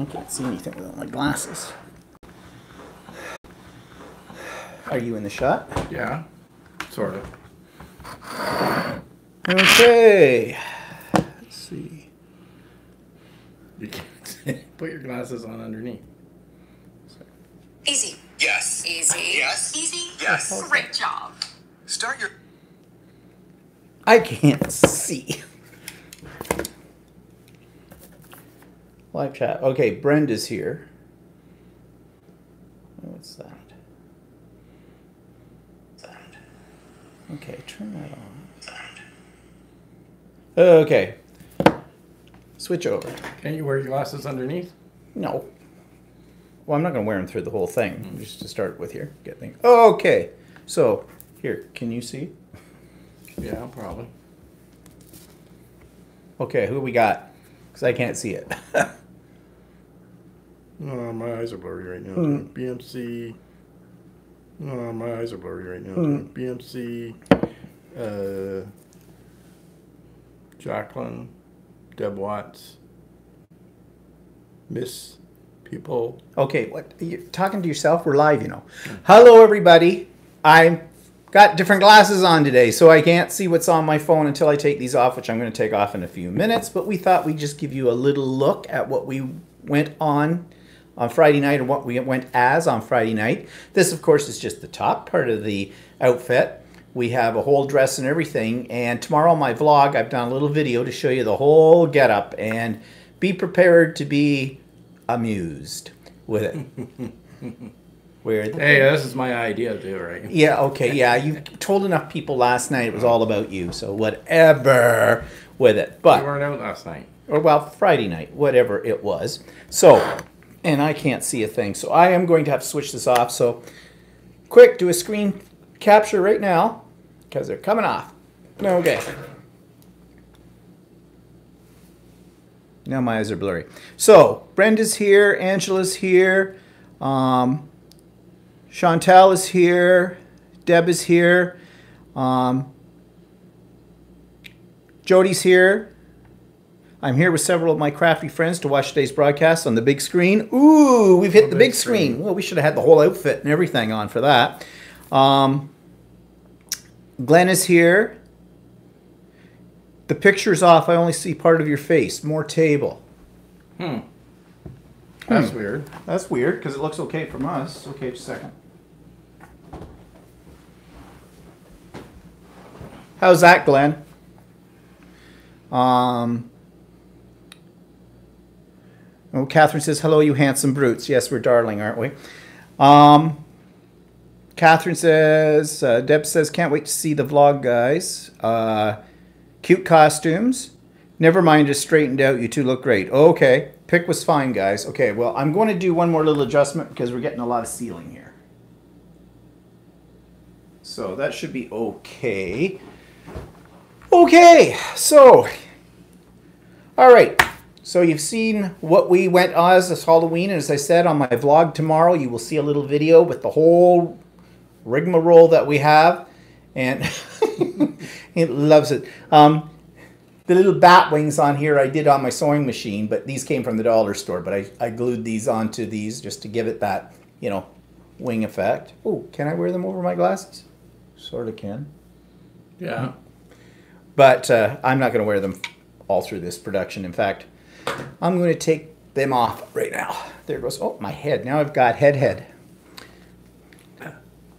I can't see anything without my glasses. Are you in the shot? Yeah, sort of. Okay. Let's see. You can't put your glasses on underneath. Easy. Yes. Easy. Yes. Easy. Yes. Great job. Start your... I can't see. Live chat. Okay, Brenda's here. What's that? Okay, turn that on. Okay. Switch over. Can't you wear your glasses underneath? No. Well, I'm not going to wear them through the whole thing. Just to start with here. Get things. Okay. So, here, can you see? Yeah, probably. Okay, who we got? Because I can't see it. Oh, my eyes are blurry right now. BMC. Oh, my eyes are blurry right now. BMC. Jacqueline. Deb Watts. Miss People. Okay, what? You're talking to yourself? We're live, you know. Hello, everybody. I got different glasses on today, so I can't see what's on my phone until I take these off, which I'm going to take off in a few minutes. But we thought we'd just give you a little look at what we went on Friday night and what we went as on Friday night. This, of course, is just the top part of the outfit. We have a whole dress and everything. And tomorrow on my vlog, I've done a little video to show you the whole getup. And be prepared to be amused with it. Hey, this is my idea too, right? Yeah, okay, yeah. You told enough people last night it was all about you. So whatever with it. But You weren't out last night. or well, Friday night, whatever it was. So, and I can't see a thing. So I am going to have to switch this off. So quick, do a screen capture right now because they're coming off. Okay. Now my eyes are blurry. So Brenda's here, Angela's here, Chantal is here, Deb is here, Jody's here. I'm here with several of my crafty friends to watch today's broadcast on the big screen. Ooh, we've hit the big screen. Well, we should have had the whole outfit and everything on for that. Glenn is here. The picture's off. I only see part of your face. More table. That's weird. That's weird because it looks okay from us. Okay, just a second. How's that, Glenn? Oh, Catherine says, hello, you handsome brutes. Yes, we're darling, aren't we? Catherine says, Deb says, can't wait to see the vlog, guys. Cute costumes. Never mind, just straightened out. You two look great. Okay, pick was fine, guys. Okay, well, I'm going to do one more little adjustment because we're getting a lot of ceiling here. So that should be okay. Okay, so, all right. So you've seen what we went as this Halloween, and as I said on my vlog tomorrow, you will see a little video with the whole rigmarole that we have, and it loves it. The little bat wings on here I did on my sewing machine, but these came from the dollar store, but I glued these onto these just to give it that, you know, wing effect. Oh, can I wear them over my glasses? Sort of can. Yeah. But I'm not going to wear them all through this production. In fact, I'm going to take them off right now. There goes, oh, my head. Now I've got head.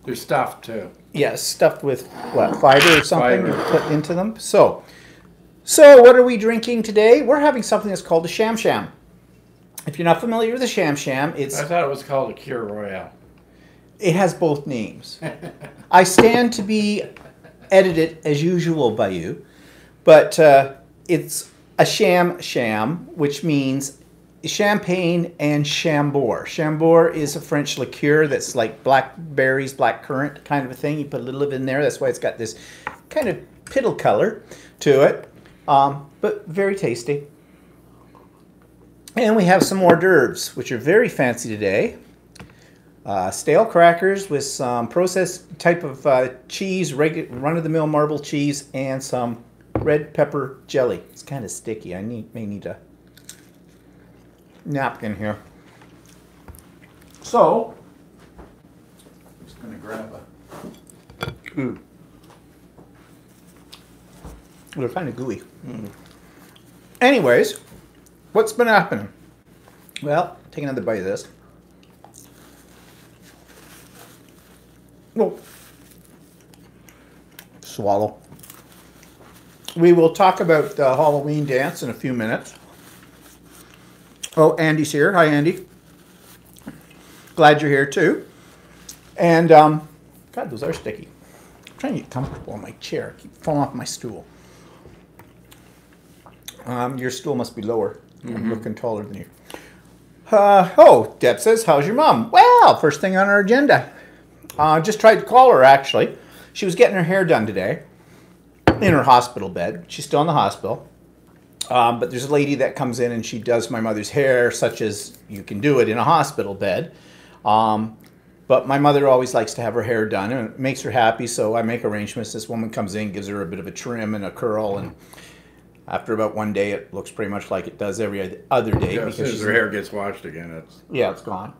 They're stuffed too. Yeah, stuffed with, what, fiber or something you put into them. So what are we drinking today? We're having something that's called a Sham Sham. If you're not familiar with a Sham Sham, it's... I thought it was called a Cure Royale. It has both names. I stand to be edited as usual by you, but it's a Sham Sham, which means champagne and Chambord. Chambord is a French liqueur that's like blackberries, blackcurrant kind of a thing. You put a little bit in there. That's why it's got this kind of piddle color to it, but very tasty. And we have some hors d'oeuvres, which are very fancy today. Stale crackers with some processed type of cheese, run-of-the-mill marble cheese, and some red pepper jelly. It's kind of sticky. I may need to napkin here. So, I'm just going to grab a... They're kind of gooey. Anyways, what's been happening? Well, take another bite of this. Well, swallow. We will talk about the Halloween dance in a few minutes. Oh, Andy's here. Hi, Andy. Glad you're here too. And, God, those are sticky. I'm trying to get comfortable in my chair. I keep falling off my stool. Your stool must be lower. I'm looking taller than you. Oh, Deb says, how's your mom? Well, first thing on our agenda. Just tried to call her, actually. She was getting her hair done today in her hospital bed. She's still in the hospital. But there's a lady that comes in and she does my mother's hair, such as you can do it in a hospital bed. But my mother always likes to have her hair done, and it makes her happy, so I make arrangements. This woman comes in, gives her a bit of a trim and a curl, and after about one day, it looks pretty much like it does every other day. Yeah, as soon as her hair gets washed again, it's... Yeah, it's gone.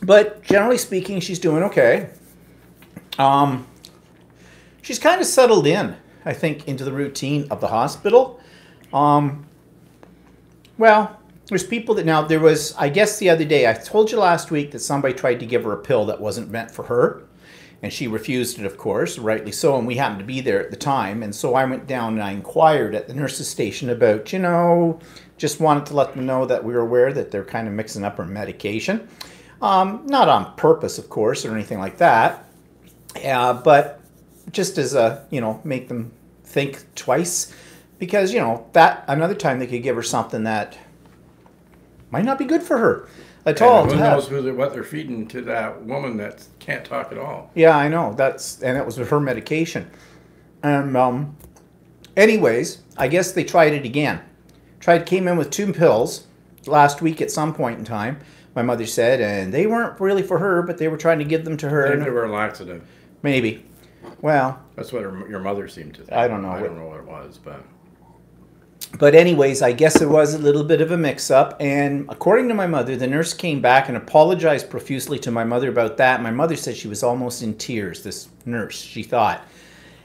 But generally speaking, she's doing okay. She's kind of settled in, I think, into the routine of the hospital. Well, there's people that now, there was, I guess the other day, I told you last week that somebody tried to give her a pill that wasn't meant for her. And she refused it, of course, rightly so, and we happened to be there at the time. And so I went down and I inquired at the nurse's station about, you know, just wanted to let them know that we were aware that they're kind of mixing up her medication. Not on purpose, of course, or anything like that. But just as a, you know, make them think twice. Because, you know, that another time they could give her something that might not be good for her at all. Who knows what they're feeding to that woman that can't talk at all. Yeah, I know. And that was her medication. And anyways, I guess they tried it again. Came in with 2 pills last week at some point in time, my mother said, and they weren't really for her, but they were trying to give them to her. Maybe they were a laxative. Maybe. Well, that's what your mother seemed to think. I don't know. I don't know what it was, but... But anyways, I guess it was a little bit of a mix-up, and according to my mother, the nurse came back and apologized profusely to my mother about that. My mother said she was almost in tears, this nurse, she thought.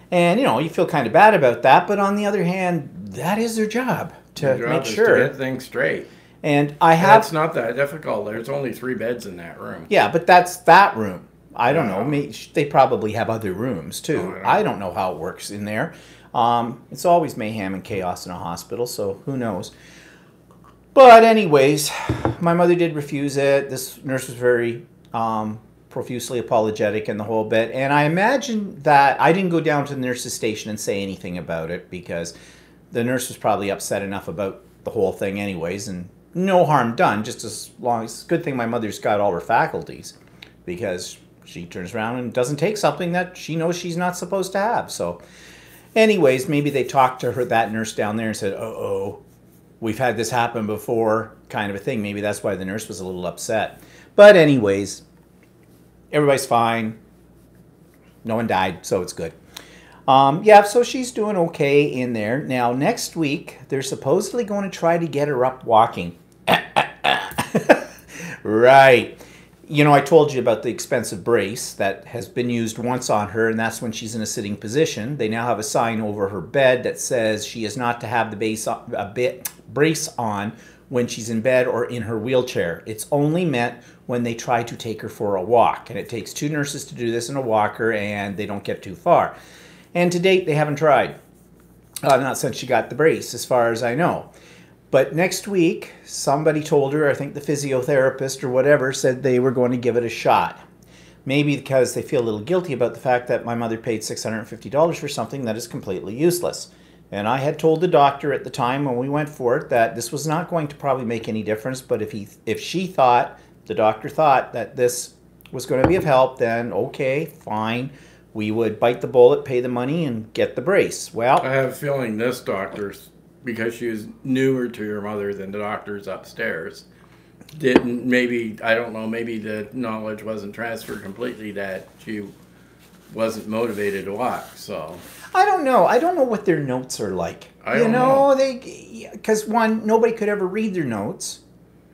And, you know, you feel kind of bad about that, but on the other hand, that is their job, to make sure. To get things straight. And I have... It's not that difficult. There's only 3 beds in that room. Yeah, but that's that room. I don't know. They probably have other rooms, too. I don't know how it works in there. It's always mayhem and chaos in a hospital, so who knows. But anyways, my mother did refuse it. This nurse was very profusely apologetic and the whole bit. And I imagine that I didn't go down to the nurse's station and say anything about it because the nurse was probably upset enough about the whole thing anyways, and no harm done, just as long as... Good thing my mother's got all her faculties, because she turns around and doesn't take something that she knows she's not supposed to have, so... Anyways, maybe they talked to her, that nurse down there, and said, uh-oh, we've had this happen before, kind of a thing. Maybe that's why the nurse was a little upset. But anyways, everybody's fine. No one died, so it's good. Yeah, so she's doing okay in there. Now, next week, they're supposedly going to try to get her up walking. Right. You know, I told you about the expensive brace that has been used once on her, and that's when she's in a sitting position. They now have a sign over her bed that says she is not to have the brace on when she's in bed or in her wheelchair. It's only meant when they try to take her for a walk. And it takes 2 nurses to do this in a walker, and they don't get too far. And to date, they haven't tried. Not since she got the brace, as far as I know. But next week, somebody told her, I think the physiotherapist or whatever, said they were going to give it a shot. Maybe because they feel a little guilty about the fact that my mother paid $650 for something that is completely useless. And I had told the doctor at the time when we went for it that this was not going to probably make any difference, but if she thought, the doctor thought that this was going to be of help, then okay, fine. We would bite the bullet, pay the money, and get the brace. Well, I have a feeling this doctor's, because she was newer to your mother than the doctors upstairs, didn't, maybe, I don't know, maybe the knowledge wasn't transferred completely that she wasn't motivated to walk, so. I don't know. I don't know what their notes are like. I don't know. Because one, nobody could ever read their notes.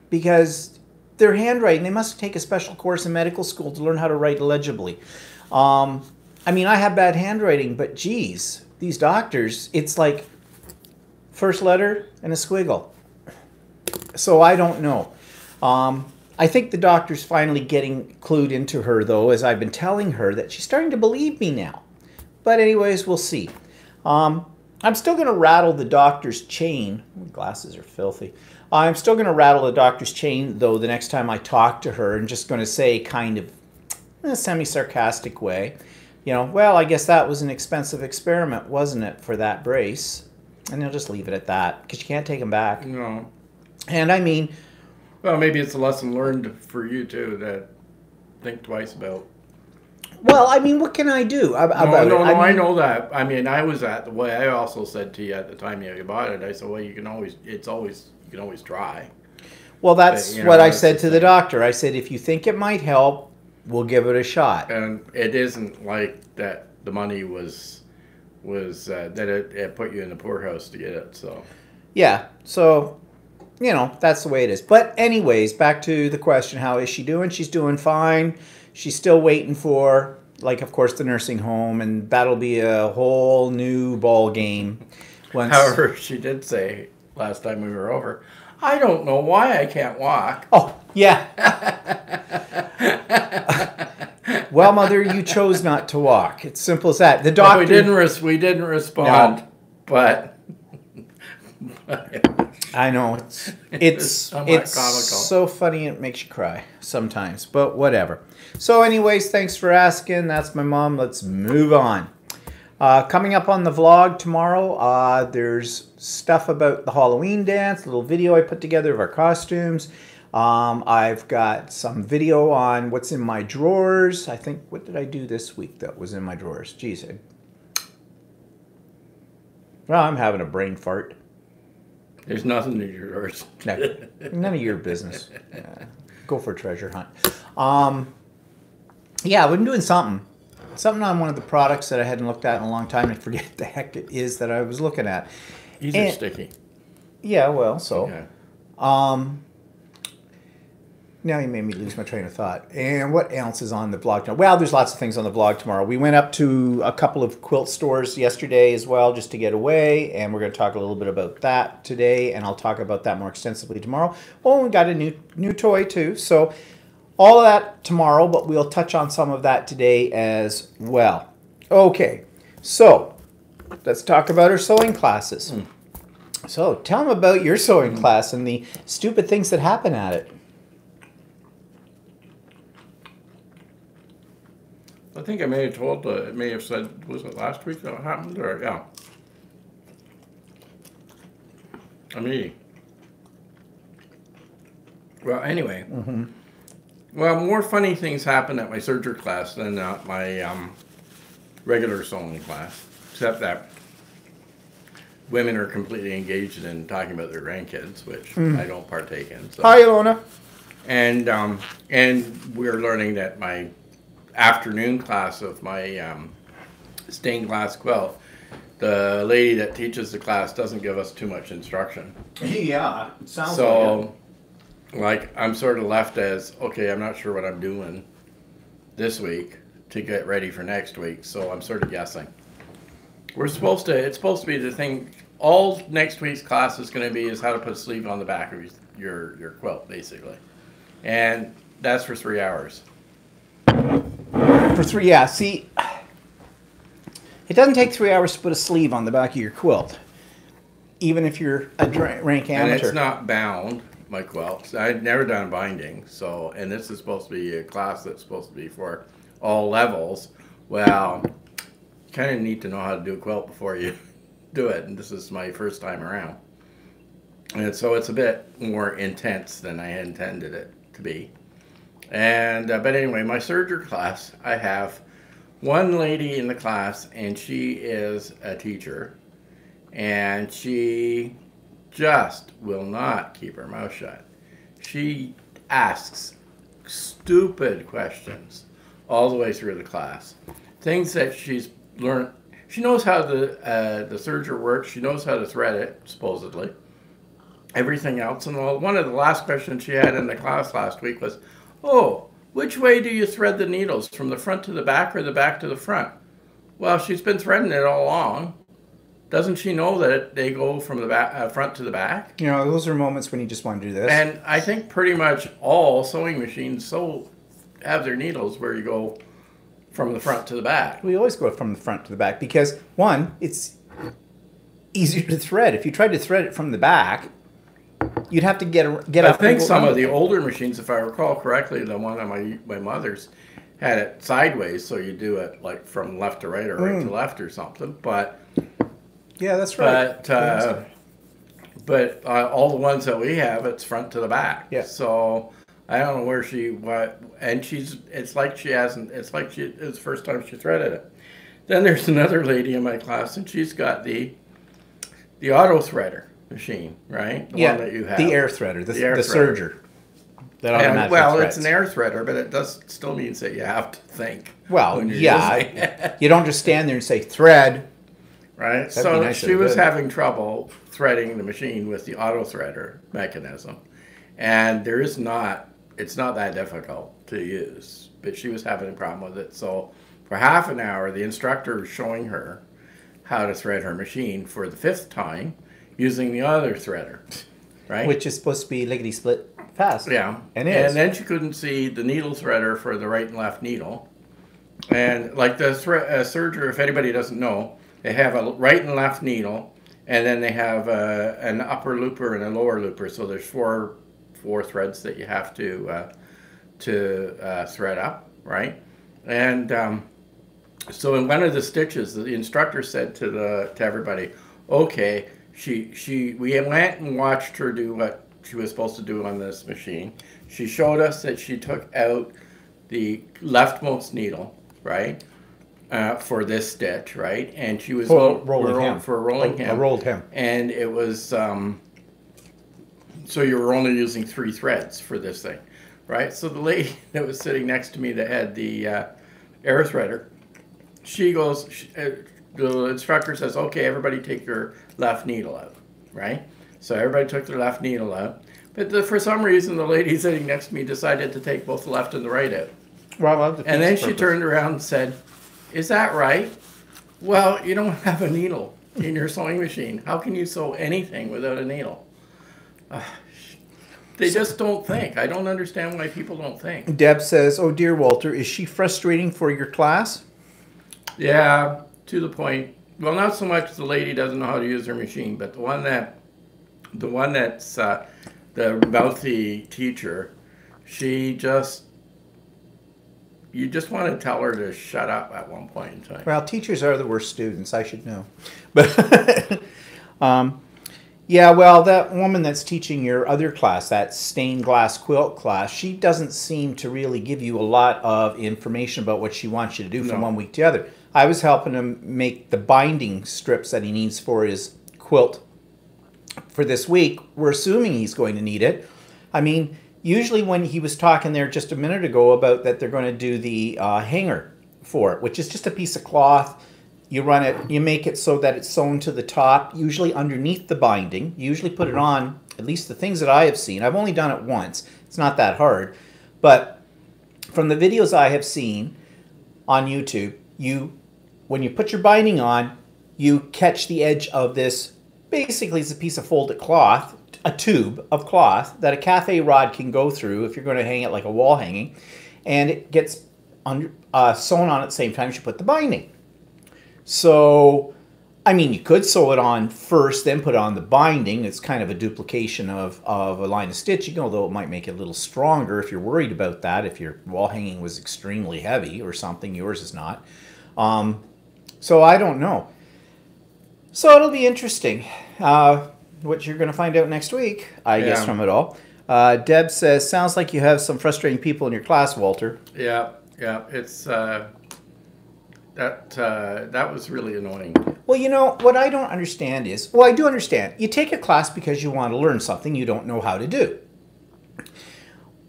because their handwriting, they must take a special course in medical school to learn how to write legibly. I mean, I have bad handwriting, but geez, these doctors, it's like first letter and a squiggle. So I don't know. I think the doctor's finally getting clued into her, though, as I've been telling her that she's starting to believe me now. But anyways, we'll see. I'm still going to rattle the doctor's chain. My glasses are filthy. I'm still going to rattle the doctor's chain, though, the next time I talk to her, and just going to say kind of in a semi-sarcastic way, you know, well, I guess that was an expensive experiment, wasn't it, for that brace? And I'll just leave it at that, because you can't take them back. No. And I mean... Well, maybe it's a lesson learned for you, too, that think twice about. Well, I mean, what can I do about it? I know that. I mean, I was at the way I also said to you at the time you bought it. I said, well, you can always try. Well, that's but, you know, what I said to the doctor. I said, if you think it might help, we'll give it a shot. And it isn't like that. The money was that it put you in the poorhouse to get it. So yeah. So, you know, that's the way it is. But anyways, back to the question: how is she doing? She's doing fine. She's still waiting for, like, of course, the nursing home, and that'll be a whole new ball game. However, she did say last time we were over, I don't know why I can't walk. Oh, yeah. Well, Mother, you chose not to walk. It's simple as that. The doctor... Well, we didn't respond, no. But... I know. It's so funny it makes you cry sometimes, but whatever. So anyways, thanks for asking. That's my mom. Let's move on. Coming up on the vlog tomorrow, there's stuff about the Halloween dance, a little video I put together of our costumes. I've got some video on what's in my drawers. I think, what did I do this week that was in my drawers? Jeez. Well, I'm having a brain fart. There's nothing in your drawers. No, none of your business. Go for a treasure hunt. Yeah, we've been doing something. Something on one of the products that I hadn't looked at in a long time. I forget what the heck it is that I was looking at. These are sticky. Yeah, well, so. Okay. Now you made me lose my train of thought. And what else is on the blog tomorrow? Well, there's lots of things on the blog tomorrow. We went up to a couple of quilt stores yesterday as well, just to get away. And we're going to talk a little bit about that today. And I'll talk about that more extensively tomorrow. Oh, we got a new toy too. So all of that tomorrow, but we'll touch on some of that today as well. Okay, so let's talk about our sewing classes. So tell them about your sewing class and the stupid things that happen at it. I think I may have said, was it last week that happened? Or, yeah. I mean, well, anyway. Well, more funny things happen at my surgery class than at my regular sewing class, except that women are completely engaged in talking about their grandkids, which I don't partake in. So. Hi, Ilona. And we're learning that my afternoon class of my stained glass quilt, the lady that teaches the class doesn't give us too much instruction. Yeah, it sounds so, like, I'm sort of left as, okay, I'm not sure what I'm doing this week to get ready for next week, so I'm sort of guessing. It's supposed to be the thing, all next week's class is going to be is how to put a sleeve on the back of your quilt, basically. And that's for 3 hours. For 3, yeah. See, it doesn't take 3 hours to put a sleeve on the back of your quilt, even if you're a rank amateur. And it's not bound, my quilts. I've never done binding, so, and this is supposed to be a class that's supposed to be for all levels. Well, you kind of need to know how to do a quilt before you do it, and this is my first time around. And so it's a bit more intense than I intended it to be. And but anyway, my surgery class, I have one lady in the class, and she is a teacher, and she just will not keep her mouth shut. She asks stupid questions all the way through the class. Things that she's learned. She knows how the serger works. She knows how to thread it, supposedly. everything else. And well, one of the last questions she had in the class last week was, oh, which way do you thread the needles, from the front to the back or the back to the front? Well, she's been threading it all along. Doesn't she know that they go from the back, front to the back? You know, those are moments when you just want to do this. And I think pretty much all sewing machines have their needles where you go from the front to the back. We always go from the front to the back because, one, it's easier to thread. If you tried to thread it from the back, you'd have to get up. I think some of the older machines, if I recall correctly, the one on my mother's had it sideways, so you do it like from left to right or right to left or something. But yeah, that's right. But all the ones that we have, it's front to the back. Yeah. So I don't know where and it's like it's the first time she threaded it. Then there's another lady in my class, and she's got the auto threader machine, right? The one that you have. The air threader, the threader. serger. That automatically it's an air threader, but it still means that you have to think. Well, yeah. You don't just stand there and say thread. Right? So she was having trouble threading the machine with the auto threader mechanism. And it's not that difficult to use, but she was having a problem with it. So for half an hour, the instructor was showing her how to thread her machine for the 5th time using the other threader, right? Which is supposed to be lickety-split fast. Yeah. And it is. And then she couldn't see the needle threader for the right and left needle. And like the serger, if anybody doesn't know, they have a right and left needle, and then they have an upper looper and a lower looper. So there's four threads that you have to thread up, right? And so in one of the stitches, the instructor said to everybody, okay, we went and watched her do what she was supposed to do on this machine. She showed us that she took out the leftmost needle, right, for this stitch, right, and she was rolling hem. A rolled hem. And it was so you were only using 3 threads for this thing, right? So the lady that was sitting next to me that had the air threader, she goes, the instructor says, okay, everybody take your left needle out, right? So everybody took their left needle out. But for some reason, the lady sitting next to me decided to take both the left and the right out. Well, and then she turned around and said, is that right? Well, you don't have a needle in your sewing machine. How can you sew anything without a needle? They just don't think. I don't understand why people don't think. Deb says, oh dear Walter, is she frustrating for your class? Yeah, to the point. Well, not so much the lady doesn't know how to use her machine, but the one that's the mouthy teacher, you just want to tell her to shut up at one point in time. Well, teachers are the worst students, I should know. But yeah, well, that woman that's teaching your other class, that stained glass quilt class, she doesn't seem to really give you a lot of information about what she wants you to do from one week to the other. I was helping him make the binding strips that he needs for his quilt for this week. We're assuming he's going to need it. I mean, usually when he was talking there just a minute ago about that they're going to do the hanger for it, which is just a piece of cloth. You run it, you make it so that it's sewn to the top, usually underneath the binding. You usually put it on, at least the things that I have seen. I've only done it once. It's not that hard. But from the videos I have seen on YouTube, when you put your binding on, you catch the edge of this. Basically, it's a piece of folded cloth, a tube of cloth that a cafe rod can go through if you're going to hang it like a wall hanging. And it gets sewn on at the same time as you put the binding. So, I mean, you could sew it on first, then put on the binding. It's kind of a duplication of a line of stitching, although it might make it a little stronger if you're worried about that, if your wall hanging was extremely heavy or something. Yours is not. So I don't know. So it'll be interesting what you're going to find out next week, I guess, from it all. Deb says, sounds like you have some frustrating people in your class, Walter. Yeah, it's... That was really annoying. Well, you know, what I don't understand is, well, I do understand. You take a class because you want to learn something you don't know how to do.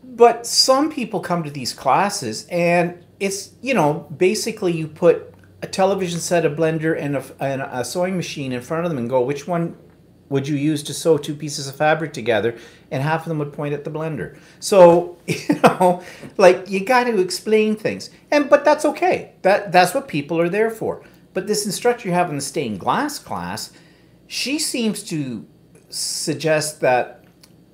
But some people come to these classes and it's, you know, basically you put a television set, a blender, and a sewing machine in front of them and go, which one would you use to sew two pieces of fabric together? And half of them would point at the blender. So, like, you got to explain things. But that's okay. That's what people are there for. But this instructor you have in the stained glass class, she seems to suggest that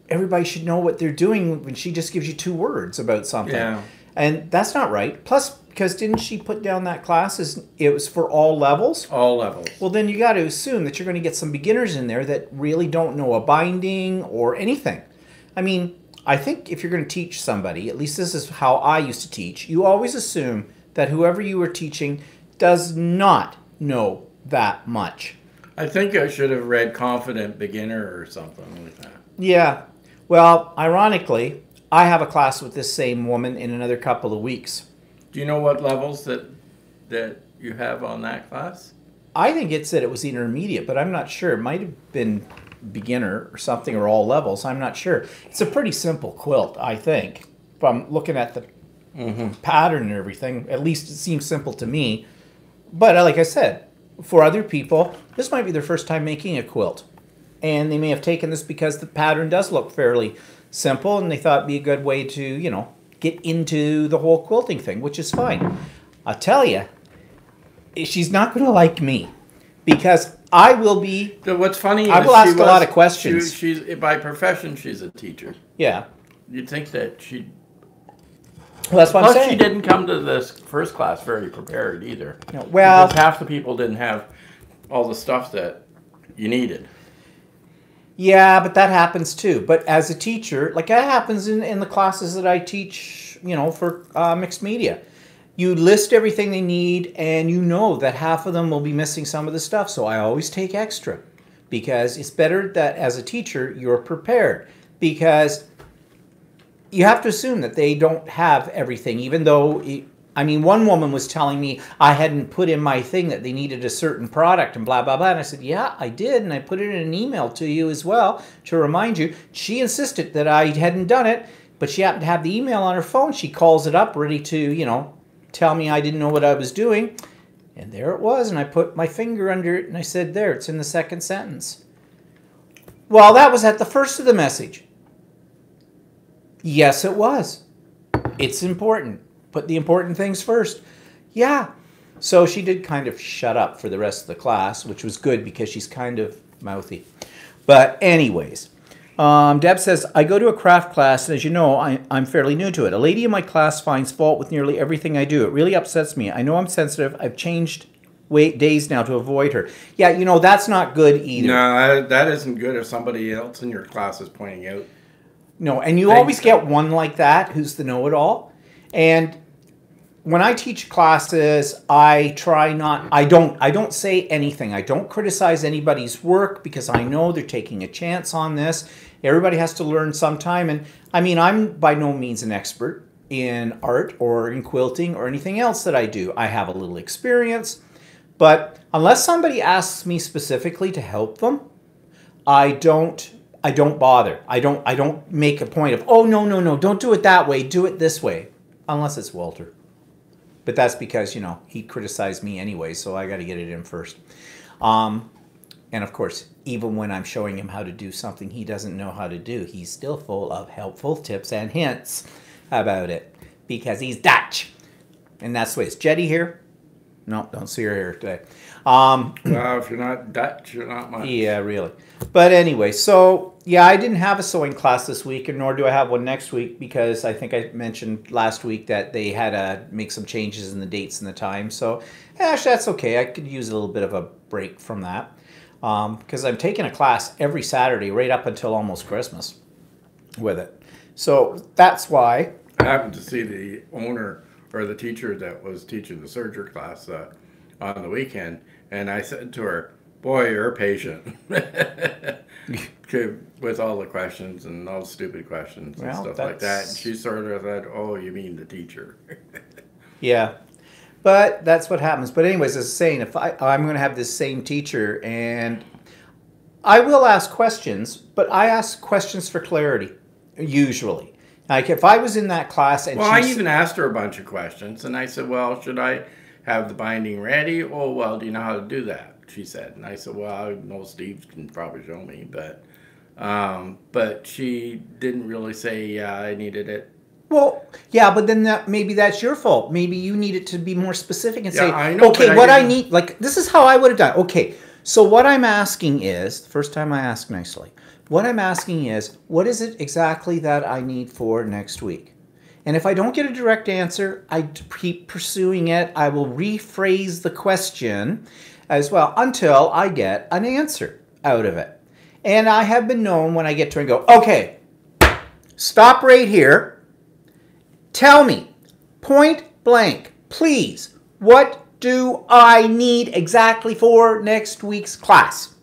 everybody should know what they're doing when she just gives you 2 words about something. Yeah. And that's not right. Plus, because didn't she put down that class as it was for all levels? All levels. Well, then you got to assume that you're going to get some beginners in there that really don't know a binding or anything. I mean, I think if you're going to teach somebody, at least this is how I used to teach, you always assume that whoever you are teaching does not know that much. I think I should have read Confident Beginner or something like that. Yeah. Well, ironically, I have a class with this same woman in another couple of weeks. Do you know what levels that you have on that class? I think it said it was intermediate, but I'm not sure. It might have been beginner or something, or all levels. I'm not sure. It's a pretty simple quilt, I think. If I'm looking at the pattern and everything, at least it seems simple to me. But like I said, for other people, this might be their first time making a quilt. And they may have taken this because the pattern does look fairly simple, and they thought it'd be a good way to, get into the whole quilting thing, which is fine. I'll tell you, she's not going to like me because I will be... So what's funny I will ask a lot of questions. She's by profession, she's a teacher. Yeah. You'd think that she'd... Well, that's what I'm saying. Plus, she didn't come to this first class very prepared either. No, well... Because half the people didn't have all the stuff that you needed. Yeah, but that happens too. But as a teacher, like that happens in the classes that I teach, for mixed media. You list everything they need, and you know that half of them will be missing some of the stuff. So I always take extra because it's better that as a teacher, you're prepared. Because you have to assume that they don't have everything, even though... one woman was telling me I hadn't put in my thing that they needed a certain product and blah, blah, blah. And I said, yeah, I did. And I put it in an email to you as well to remind you. She insisted that I hadn't done it, but she happened to have the email on her phone. She calls it up ready to, tell me I didn't know what I was doing. And there it was. And I put my finger under it and I said, there, it's in the second sentence. Well, that was at the first of the message. Yes, it was. It's important. Put the important things first. Yeah. So she did kind of shut up for the rest of the class, which was good because she's kind of mouthy. But anyways, Deb says, I go to a craft class, and as you know, I'm fairly new to it. A lady in my class finds fault with nearly everything I do. It really upsets me. I know I'm sensitive. I've changed days now to avoid her. Yeah, that's not good either. No, that isn't good if somebody else in your class is pointing out. No, and you always get one like that who's the know-it-all. And when I teach classes, I don't say anything. I don't criticize anybody's work because I know they're taking a chance on this. Everybody has to learn sometime. And I'm by no means an expert in art or in quilting or anything else that I do. I have a little experience, but unless somebody asks me specifically to help them, I don't bother. I don't make a point of, oh, no, don't do it that way. Do it this way. Unless it's Walter. But that's because, he criticized me anyway, so I got to get it in first. And of course, even when I'm showing him how to do something he doesn't know how to do, he's still full of helpful tips and hints about it. Because he's Dutch. And that's the way. Is Jetty here? No, don't see her here today. Well, if you're not Dutch, you're not much. Yeah, really. But anyway, so, yeah, I didn't have a sewing class this week, and nor do I have one next week, because I think I mentioned last week that they had to make some changes in the dates and the time. So, actually, that's okay. I could use a little bit of a break from that, because I'm taking a class every Saturday right up until almost Christmas with it. So, that's why. I happened to see the owner or the teacher that was teaching the surgery class on the weekend, and I said to her, boy, you're patient. With all the questions and all the stupid questions and stuff like that. And she sort of said, oh, you mean the teacher. Yeah. But that's what happens. But anyways, as I was saying, if I'm going to have this same teacher, and I will ask questions, but I ask questions for clarity, usually. Like if I was in that class and I even asked her a bunch of questions, and I said, well, should I have the binding ready? Oh, well, do you know how to do that? she said. And I said, well, I know Steve can probably show me, but she didn't really say, yeah, I needed it. Well, yeah, but then maybe that's your fault. Maybe you need it to be more specific and say, I know, okay, what I need, like, this is how I would have done. Okay, so what I'm asking is, the first time I ask nicely, what I'm asking is, what is it exactly that I need for next week? And if I don't get a direct answer, I keep pursuing it. I will rephrase the question as well until I get an answer out of it. And I have been known when I get to it and go, okay, stop right here. Tell me, point blank, please, what do I need exactly for next week's class?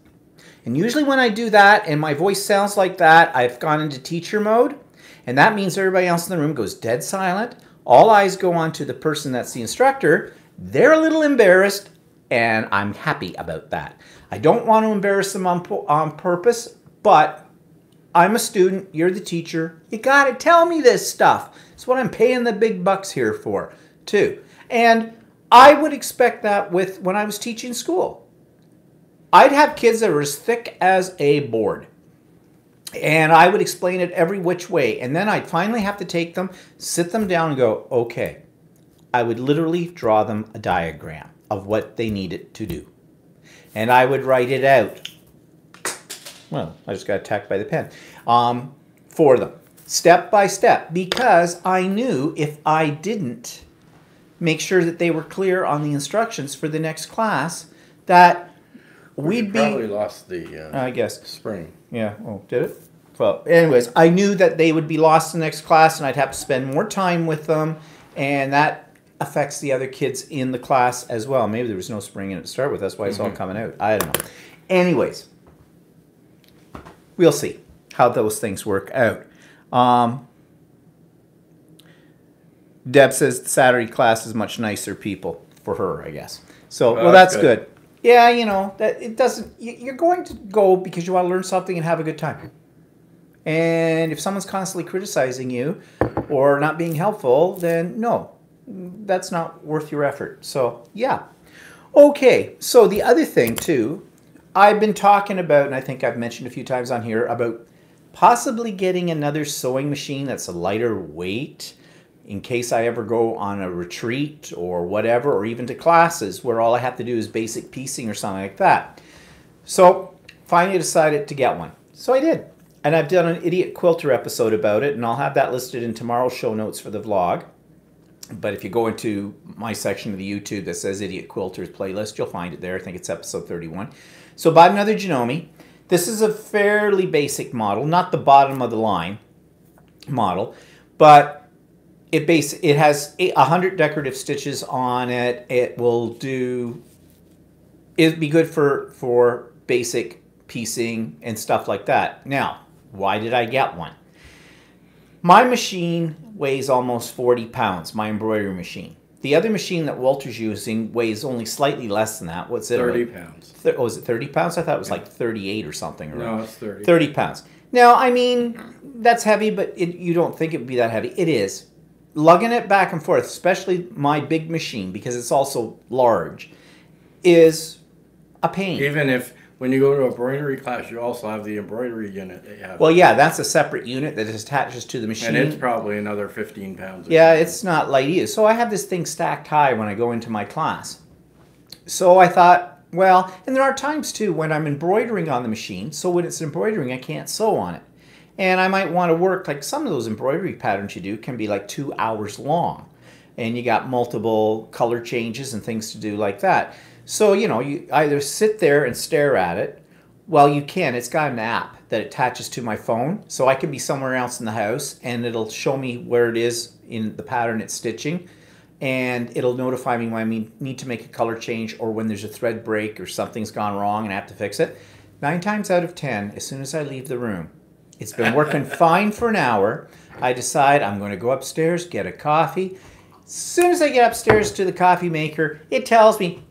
And usually when I do that and my voice sounds like that, I've gone into teacher mode. And that means everybody else in the room goes dead silent. All eyes go on to the person that's the instructor. They're a little embarrassed, and I'm happy about that. I don't want to embarrass them on purpose, but I'm a student, you're the teacher. You got to tell me this stuff. It's what I'm paying the big bucks here for, too. And I would expect that when I was teaching school. I'd have kids that were as thick as a board. And I would explain it every which way. And then I'd finally have to take them, sit them down and go, okay. I would literally draw them a diagram of what they needed to do. And I would write it out. Well, I just got attacked by the pen. For them, step by step, because I knew if I didn't make sure that they were clear on the instructions for the next class, that we'd be... probably lost the I guess. spring. Yeah, oh, did it? Well, anyways, I knew that they would be lost in the next class and I'd have to spend more time with them, and that affects the other kids in the class as well. Maybe there was no spring in it to start with, that's why it's all coming out. I don't know. Anyways, we'll see how those things work out. Deb says the Saturday class is much nicer people for her, I guess. So, well, that's good. Yeah, you know, that it doesn't, you're going to go because you want to learn something and have a good time. And if someone's constantly criticizing you or not being helpful, then no, that's not worth your effort. So, yeah. Okay, so the other thing, too, I've been talking about, and I think I've mentioned a few times on here, about possibly getting another sewing machine that's a lighter weight in case I ever go on a retreat or whatever, or even to classes where all I have to do is basic piecing or something like that. So finally decided to get one. So I did. And I've done an Idiot Quilter episode about it, and I'll have that listed in tomorrow's show notes for the vlog. But if you go into my section of the YouTube that says Idiot Quilters playlist, you'll find it there. I think it's episode 31. So bought another Janome. This is a fairly basic model, not the bottom of the line model, but it has 100 decorative stitches on it. It'd be good for basic piecing and stuff like that. Now, why did I get one? My machine weighs almost 40 pounds, my embroidery machine. The other machine that Walter's using weighs only slightly less than that. What's it? 30 pounds. Oh, is it 30 pounds? I thought it was like 38 or something. No, it's 30. 30 pounds. Now, I mean, that's heavy, but you don't think it would be that heavy. It is. Lugging it back and forth, especially my big machine, because it's also large, is a pain. Even if, when you go to a embroidery class, you also have the embroidery unit that you have. Well, yeah, that's a separate unit that attaches to the machine. And it's probably another 15 pounds. Yeah, it's not light either. So I have this thing stacked high when I go into my class. So I thought, well, and there are times, too, when I'm embroidering on the machine. So when it's embroidering, I can't sew on it. And I might want to work, like some of those embroidery patterns you do can be like 2 hours long. And you got multiple color changes and things to do like that. So, you know, you either sit there and stare at it. Well, you can. It's got an app that attaches to my phone. So I can be somewhere else in the house and it'll show me where it is in the pattern it's stitching. And it'll notify me when I need to make a color change or when there's a thread break or something's gone wrong and I have to fix it. 9 times out of 10, as soon as I leave the room, it's been working fine for an hour. I decide I'm going to go upstairs, get a coffee. As soon as I get upstairs to the coffee maker, it tells me,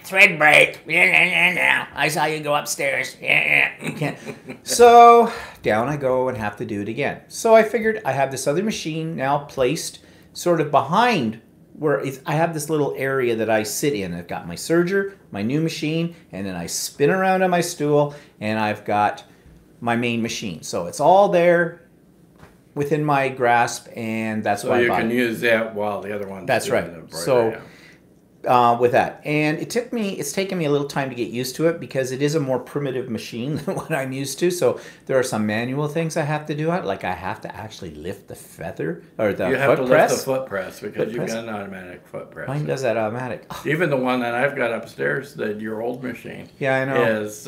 thread break. I saw you go upstairs. You can't. So down I go and have to do it again. So I figured I have this other machine now placed sort of behind where I have this little area that I sit in. I've got my serger, my new machine, and then I spin around on my stool, and I've got my main machine. So it's all there within my grasp, and that's why I bought it. So you can use that while the other one's That's doing right. the embroidery, So yeah. with that, and it's taken me a little time to get used to it because it is a more primitive machine than what I'm used to. So there are some manual things I have to do. Like I have to actually lift the feather or the You have foot to press. lift the foot press because Foot you've press? got an automatic foot press. Mine does that automatic. Even the one that I've got upstairs, your old machine. Yeah, I know. Is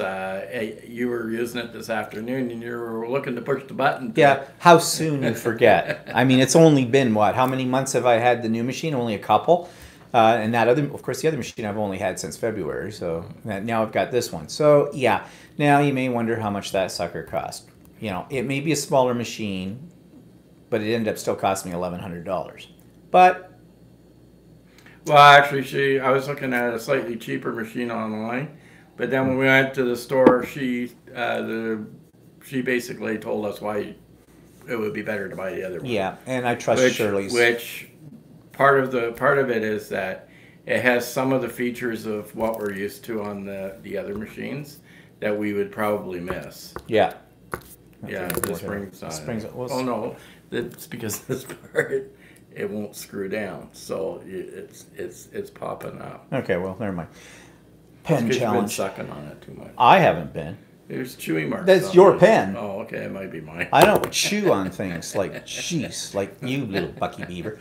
you were using it this afternoon and you were looking to push the button. Yeah, how soon you forget. I mean, it's only been what? How many months have I had the new machine? Only a couple. And that other, of course, the other machine I've only had since February. So now I've got this one. So yeah, now you may wonder how much that sucker cost. You know, it may be a smaller machine, but it ended up still costing me $1,100. But Well, actually, I was looking at a slightly cheaper machine online, but then when we went to the store, she basically told us why it would be better to buy the other one. yeah, and I trust Shirley's. Which part of it is that it has some of the features of what we're used to on the other machines that we would probably miss. Yeah. Yeah, the springs on Springs. it. Well, Oh no, it's because this part it won't screw down, so it's popping up. okay, well, never mind. Pen Because you've been challenge. sucking on it too much. I haven't been. There's chewing marks. That's on your it. pen. Oh, okay, it might be mine. I don't chew on things like, jeez, like you little Bucky Beaver.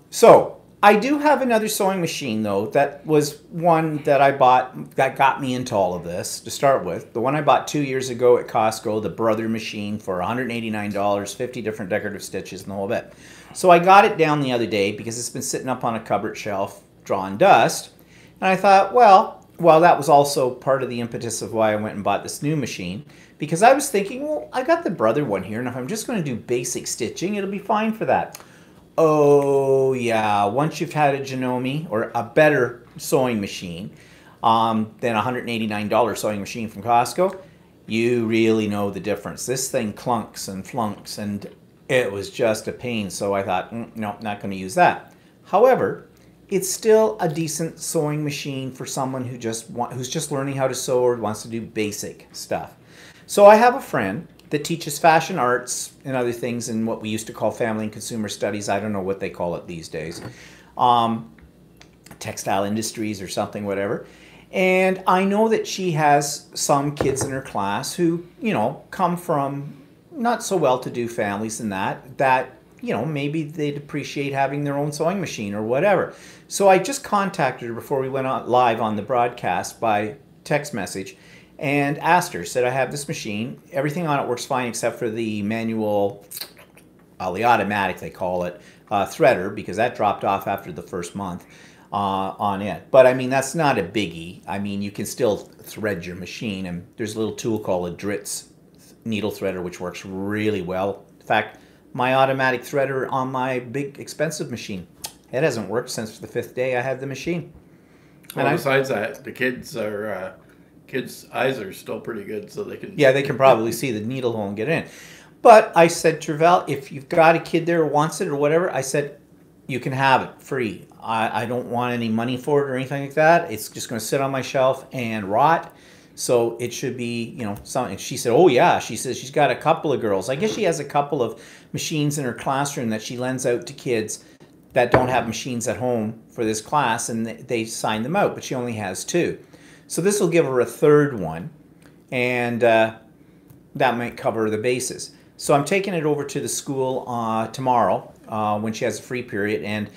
So I do have another sewing machine though. That was one that I bought that got me into all of this to start with. The one I bought 2 years ago at Costco, the Brother machine for $189, 50 different decorative stitches and the whole bit. So I got it down the other day because it's been sitting up on a cupboard shelf drawing dust. And I thought, well, that was also part of the impetus of why I went and bought this new machine. Because I was thinking, well, I got the Brother one here, and if I'm just going to do basic stitching, it'll be fine for that. Oh, yeah. Once you've had a Janome or a better sewing machine than a $189 sewing machine from Costco, you really know the difference. This thing clunks and flunks, and it was just a pain. So I thought, no, not going to use that. However, it's still a decent sewing machine for someone who's just learning how to sew or wants to do basic stuff. So I have a friend that teaches fashion arts and other things in what we used to call family and consumer studies. I don't know what they call it these days. Textile industries or something, whatever. And I know that she has some kids in her class who, you know, come from not so well-to-do families and that, you know, maybe they'd appreciate having their own sewing machine or whatever. So I just contacted her before we went on live on the broadcast by text message and asked her, said, I have this machine. Everything on it works fine except for the manual, the automatic they call it, threader, because that dropped off after the first month on it. But I mean, that's not a biggie. I mean, you can still thread your machine, and there's a little tool called a Dritz needle threader, which works really well. In fact, my automatic threader on my big expensive machine, it hasn't worked since the 5th day I had the machine. Well, besides that, the kids' eyes are still pretty good, so they can. Yeah, they can probably see the needle hole and get in. But I said, Tervel, if you've got a kid there who wants it or whatever, I said, you can have it free. I don't want any money for it or anything like that. It's just going to sit on my shelf and rot. So it should be, you know, something. She said, oh yeah. She says she's got a couple of girls. I guess she has a couple of machines in her classroom that she lends out to kids that don't have machines at home for this class, and they sign them out, but she only has 2. So this will give her a 3rd one, and that might cover the bases. So I'm taking it over to the school tomorrow when she has a free period, and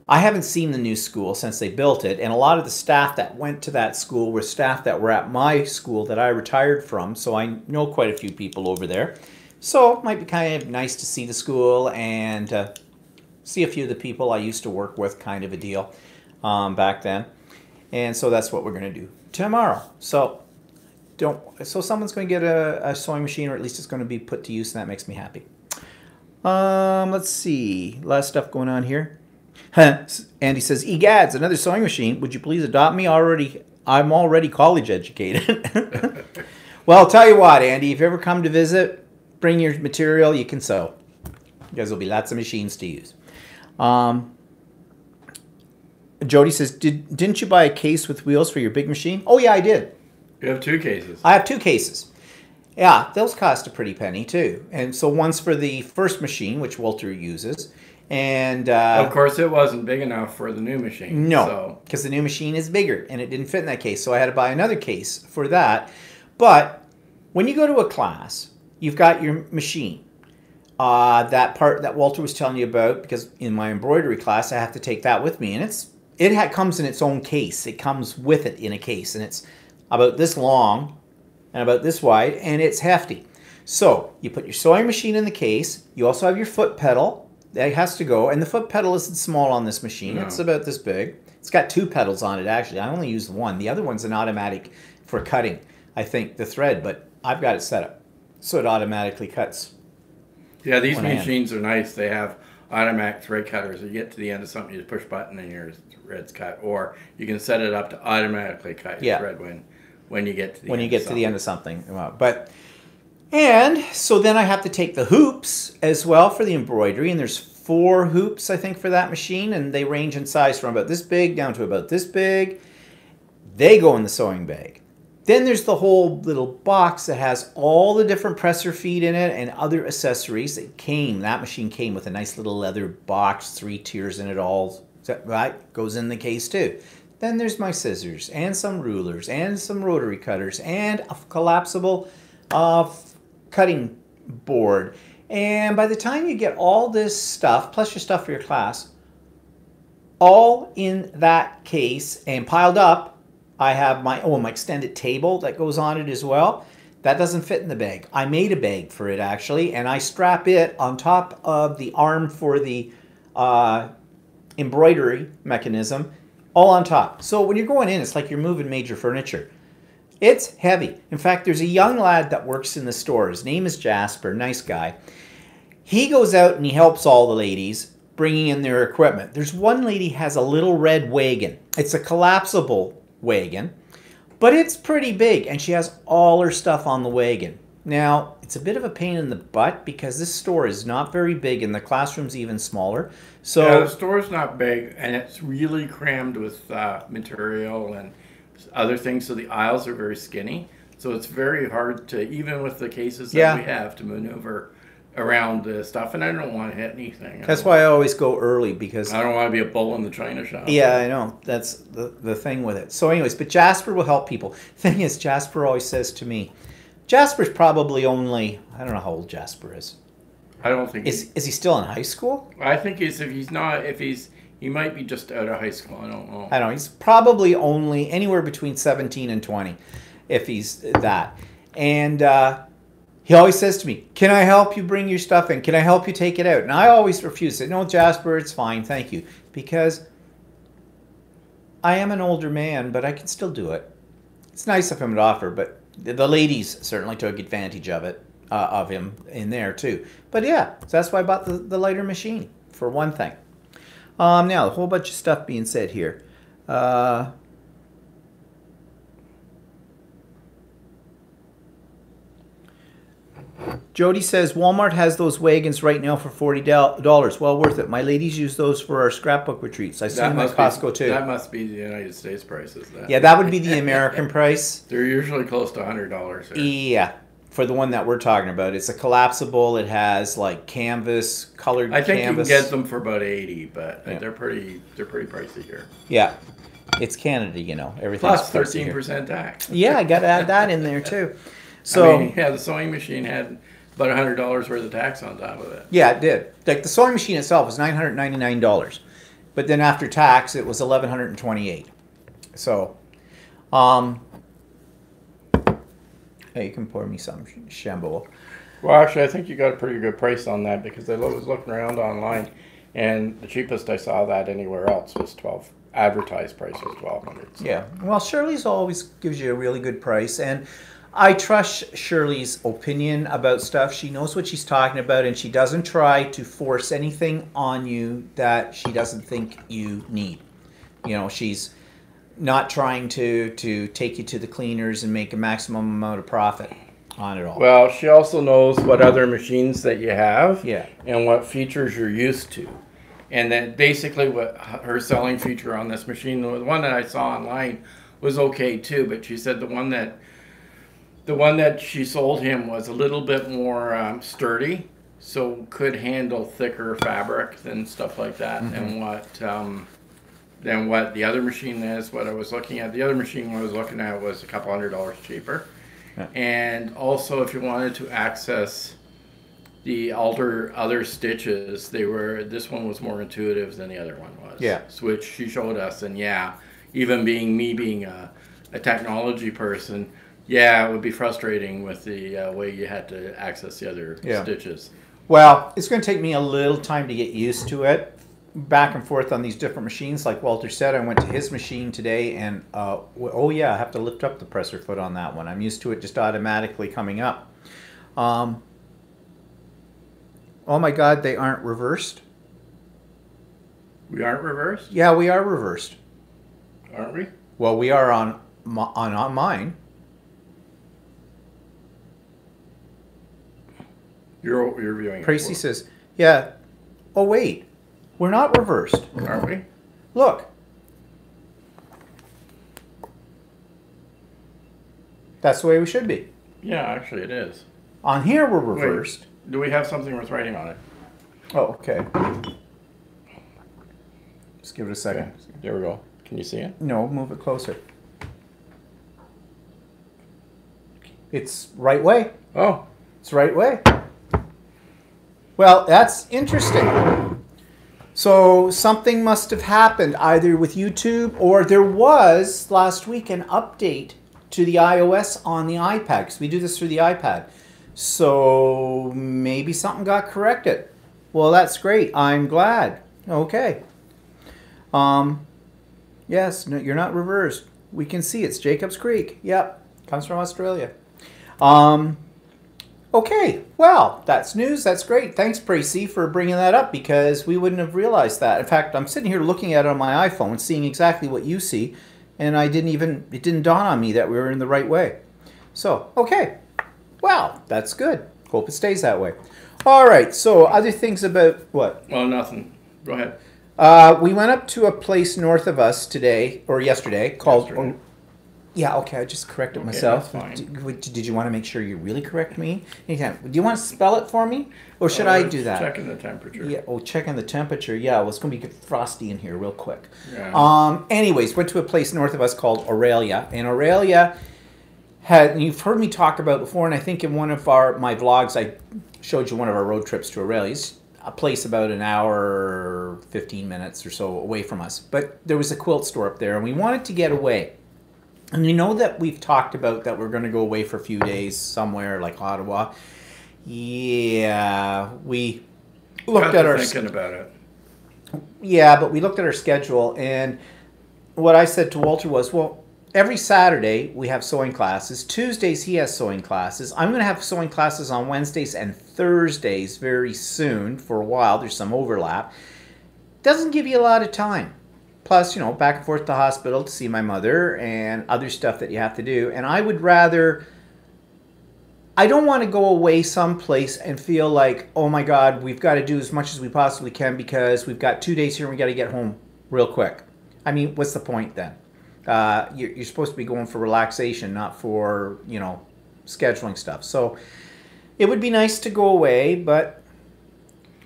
I haven't seen the new school since they built it, and a lot of the staff that went to that school were staff that were at my school that I retired from, so I know quite a few people over there. So it might be kind of nice to see the school and see a few of the people I used to work with, kind of a deal back then. And so that's what we're going to do tomorrow. So someone's going to get a sewing machine, or at least it's going to be put to use, and that makes me happy. Let's see. A lot of stuff going on here. Andy says, egads, another sewing machine. Would you please adopt me? I'm already college educated. Well, I'll tell you what, Andy, if you ever come to visit, bring your material, you can sew. Because there'll be lots of machines to use. Jody says, didn't you buy a case with wheels for your big machine? Oh, yeah, I did. You have 2 cases. I have 2 cases. Yeah, those cost a pretty penny, too. And so one's for the first machine, which Walter uses. And of course, it wasn't big enough for the new machine. No, because the new machine is bigger, and it didn't fit in that case. So I had to buy another case for that. But when you go to a class, you've got your machine. That part that Walter was telling you about, because in my embroidery class, I have to take that with me. And it comes in its own case. It comes with it in a case. And it's about this long and about this wide, and it's hefty. So you put your sewing machine in the case. You also have your foot pedal. That has to go. And the foot pedal isn't small on this machine. No. It's about this big. It's got 2 pedals on it, actually. I only use one. The other one's an automatic for cutting, I think, the thread. But I've got it set up so it automatically cuts. Yeah, these machines are nice. They have automatic thread cutters. You get to the end of something, you just push a button and your thread's cut. Or you can set it up to automatically cut your thread when you get to the end of something. And so then I have to take the hoops as well for the embroidery. And there's 4 hoops, I think, for that machine. And they range in size from about this big down to about this big. They go in the sewing bag. Then there's the whole little box that has all the different presser feet in it and other accessories. That machine came with a nice little leather box, 3 tiers in it all. That goes in the case too. Then there's my scissors and some rulers and some rotary cutters and a collapsible cutting board. And by the time you get all this stuff, plus your stuff for your class, all in that case and piled up, I have my extended table that goes on it as well. That doesn't fit in the bag. I made a bag for it, actually, and I strap it on top of the arm for the embroidery mechanism, all on top. So when you're going in, it's like you're moving major furniture. It's heavy. In fact, there's a young lad that works in the store. His name is Jasper, nice guy. He goes out and he helps all the ladies bringing in their equipment. There's one lady has a little red wagon. It's a collapsible wagon, but it's pretty big, and she has all her stuff on the wagon. Now, it's a bit of a pain in the butt because this store is not very big and the classroom's even smaller. So yeah, the store's not big, and it's really crammed with material and other things, so the aisles are very skinny. So it's very hard to, even with the cases that we have, to maneuver around the stuff, and I don't want to hit anything. That's why I always go early, because I don't want to be a bull in the china shop. Yeah, I know. That's the thing with it. So anyways, but Jasper will help people. Thing is, Jasper always says to me, Jasper's probably only, I don't know how old Jasper is. I don't think is he still in high school? I think he might be just out of high school. I don't know. I don't know. He's probably only anywhere between 17 and 20, if he's that. And he always says to me, can I help you bring your stuff in? Can I help you take it out? And I always refuse. I say, no, Jasper, it's fine. Thank you. Because I am an older man, but I can still do it. It's nice of him to offer, but the ladies certainly took advantage of it, of him in there too. But yeah, so that's why I bought the lighter machine, for one thing. Now, a whole bunch of stuff being said here. Jody says, Walmart has those wagons right now for $40. Well worth it. My ladies use those for our scrapbook retreats. I see them at Costco too. That must be the United States prices. Yeah, that would be the American price. They're usually close to $100 here. Yeah, for the one that we're talking about. It's a collapsible. It has like canvas, colored canvas. I think you can get them for about $80, but they're pretty pricey here. Yeah. It's Canada, you know. Everything's plus 13% tax. Yeah, I got to add that in there too. So, I mean, yeah, the sewing machine had about $100 worth of tax on top of it. Yeah, it did. Like the sewing machine itself was $999, but then after tax it was $1,128. So, hey, you can pour me some Shambo. Well, actually, I think you got a pretty good price on that, because I was looking around online, and the cheapest I saw that anywhere else was advertised price was $1,200. So. Yeah, well, Shirley's always gives you a really good price, and I trust Shirley's opinion about stuff. She knows what she's talking about, and she doesn't try to force anything on you that she doesn't think you need. You know, she's not trying to take you to the cleaners and make a maximum amount of profit on it all. Well, she also knows what other machines that you have, yeah, and what features you're used to. And then basically what her selling feature on this machine, the one that I saw online was okay too, but she said the one that she sold him was a little bit more sturdy, so could handle thicker fabric and stuff like that, than what the other machine is. What I was looking at, the other machine I was looking at was a couple $100 cheaper. Yeah. And also, if you wanted to access the other stitches, this one was more intuitive than the other one was. Yeah. Which she showed us, and yeah, even being a technology person, yeah, it would be frustrating with the way you had to access the other stitches. Well, it's going to take me a little time to get used to it. Back and forth on these different machines. Like Walter said, I went to his machine today, and oh yeah, I have to lift up the presser foot on that one. I'm used to it just automatically coming up. Oh my God, they aren't reversed. We aren't reversed? Yeah, we are reversed. Aren't we? Well, we are on mine. You're viewing. Tracy says, yeah. Oh wait. We're not reversed. Aren't we? Look. That's the way we should be. Yeah, actually it is. On here we're reversed. Wait, do we have something worth writing on it? Oh, okay. Just give it a second. Okay. There we go. Can you see it? No, move it closer. It's right way. Oh. It's right way. Well, that's interesting. So something must have happened either with YouTube, or there was last week an update to the iOS on the iPad, because we do this through the iPad. So maybe something got corrected. Well, that's great. I'm glad. Okay. Yes, no, you're not reversed. We can see it's Jacob's Creek. Yep. Comes from Australia. Okay, well, that's news. That's great. Thanks, Tracy, for bringing that up, because we wouldn't have realized that. In fact, I'm sitting here looking at it on my iPhone, seeing exactly what you see, and it didn't dawn on me that we were in the right way. So, okay. Well, that's good. Hope it stays that way. All right, so other things about what? Well, nothing. Go ahead. We went up to a place north of us today, or yesterday, called... Yesterday. Yeah, okay, I just corrected myself. That's fine. Did you want to make sure you really correct me? Anytime. Do you want to spell it for me? Or should I do that? Checking the temperature. Yeah, checking the temperature. Yeah, well, it's going to be frosty in here real quick. Yeah. Anyways, went to a place north of us called Aurelia. And Aurelia you've heard me talk about before, and I think in one of my vlogs, I showed you one of our road trips to Aurelia. It's a place about an hour, 15 minutes or so away from us. But there was a quilt store up there, and we wanted to get away. And you know that we've talked about that we're going to go away for a few days somewhere like Ottawa. Yeah, we looked at our... thinking about it. Yeah, but we looked at our schedule, and what I said to Walter was, well, every Saturday we have sewing classes. Tuesdays he has sewing classes. I'm going to have sewing classes on Wednesdays and Thursdays very soon for a while. There's some overlap. Doesn't give you a lot of time. Plus, back and forth to the hospital to see my mother and other stuff that you have to do. And I would rather... I don't want to go away someplace and feel like, oh my God, we've got to do as much as we possibly can because we've got 2 days here and we got to get home real quick. I mean, what's the point then? You're supposed to be going for relaxation, not for, scheduling stuff. So it would be nice to go away, but...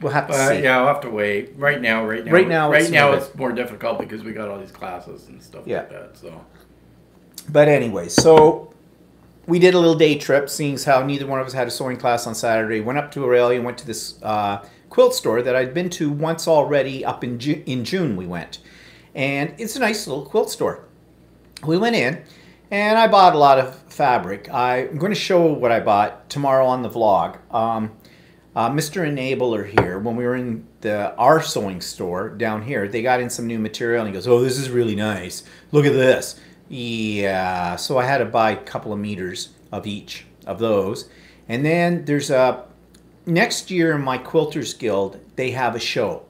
we'll have to see. Yeah, I'll have to wait. Right now, it's more difficult because we got all these classes and stuff like that. So, but anyway, so we did a little day trip, seeing as how neither one of us had a sewing class on Saturday. Went up to Aurelia and went to this quilt store that I'd been to once already. Up in June we went, and it's a nice little quilt store. We went in, and I bought a lot of fabric. I'm going to show what I bought tomorrow on the vlog. Mr. Enabler here, when we were in our sewing store down here, they got in some new material, and he goes, oh, this is really nice. Look at this. Yeah, so I had to buy a couple of meters of each of those. And then there's next year in my Quilters Guild, they have a show.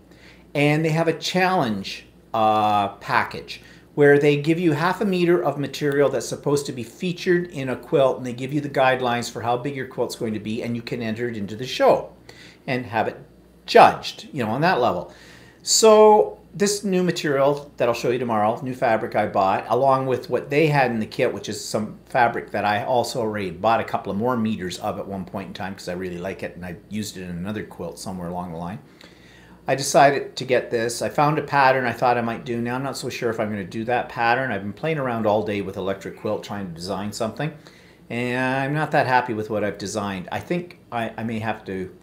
And they have a challenge package where they give you half a meter of material that's supposed to be featured in a quilt, and they give you the guidelines for how big your quilt's going to be, and you can enter it into the show and have it judged, on that level. So this new material that I'll show you tomorrow, new fabric I bought, along with what they had in the kit, which is some fabric that I also already bought a couple of more meters of at one point in time because I really like it and I used it in another quilt somewhere along the line. I decided to get this. I found a pattern I thought I might do. Now I'm not so sure if I'm going to do that pattern. I've been playing around all day with electric quilt trying to design something, and I'm not that happy with what I've designed. I think I may have to.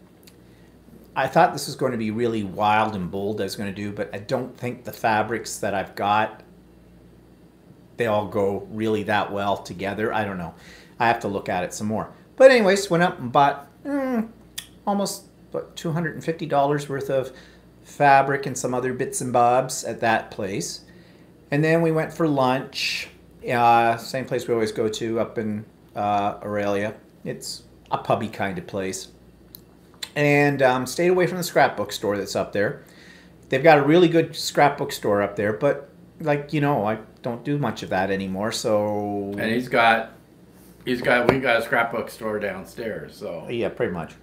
I thought this was going to be really wild and bold I was going to do, but I don't think the fabrics that I've got, they all go really that well together. I don't know. I have to look at it some more. But anyways, went up and bought almost what, $250 worth of fabric and some other bits and bobs at that place. And then we went for lunch. Same place we always go to up in Aurelia. It's a pubby kind of place. And stayed away from the scrapbook store that's up there. They've got a really good scrapbook store up there, but like, you know, I don't do much of that anymore, so... And we got a scrapbook store downstairs, so... Yeah, pretty much.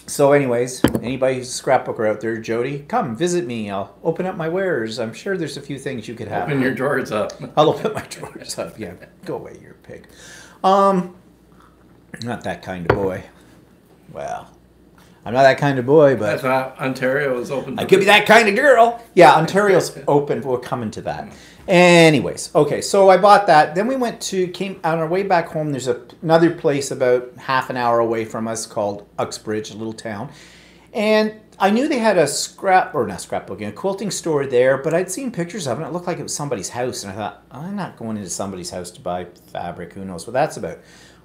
So anyways, anybody who's a scrapbooker out there, Jody, come visit me. I'll open up my wares. I'm sure there's a few things you could have. Open your drawers up. I'll open my drawers up. Yeah, go away, you're a pig. Not that kind of boy. Well, I'm not that kind of boy, but... That's not... Ontario is open. I could be that kind of girl. Yeah, Ontario's open. We're coming to that. Anyways, okay, so I bought that. Then we came on our way back home. There's another place about half an hour away from us called Uxbridge, a little town. And I knew they had a a quilting store there, but I'd seen pictures of it. It looked like it was somebody's house. And I thought, I'm not going into somebody's house to buy fabric. Who knows what that's about?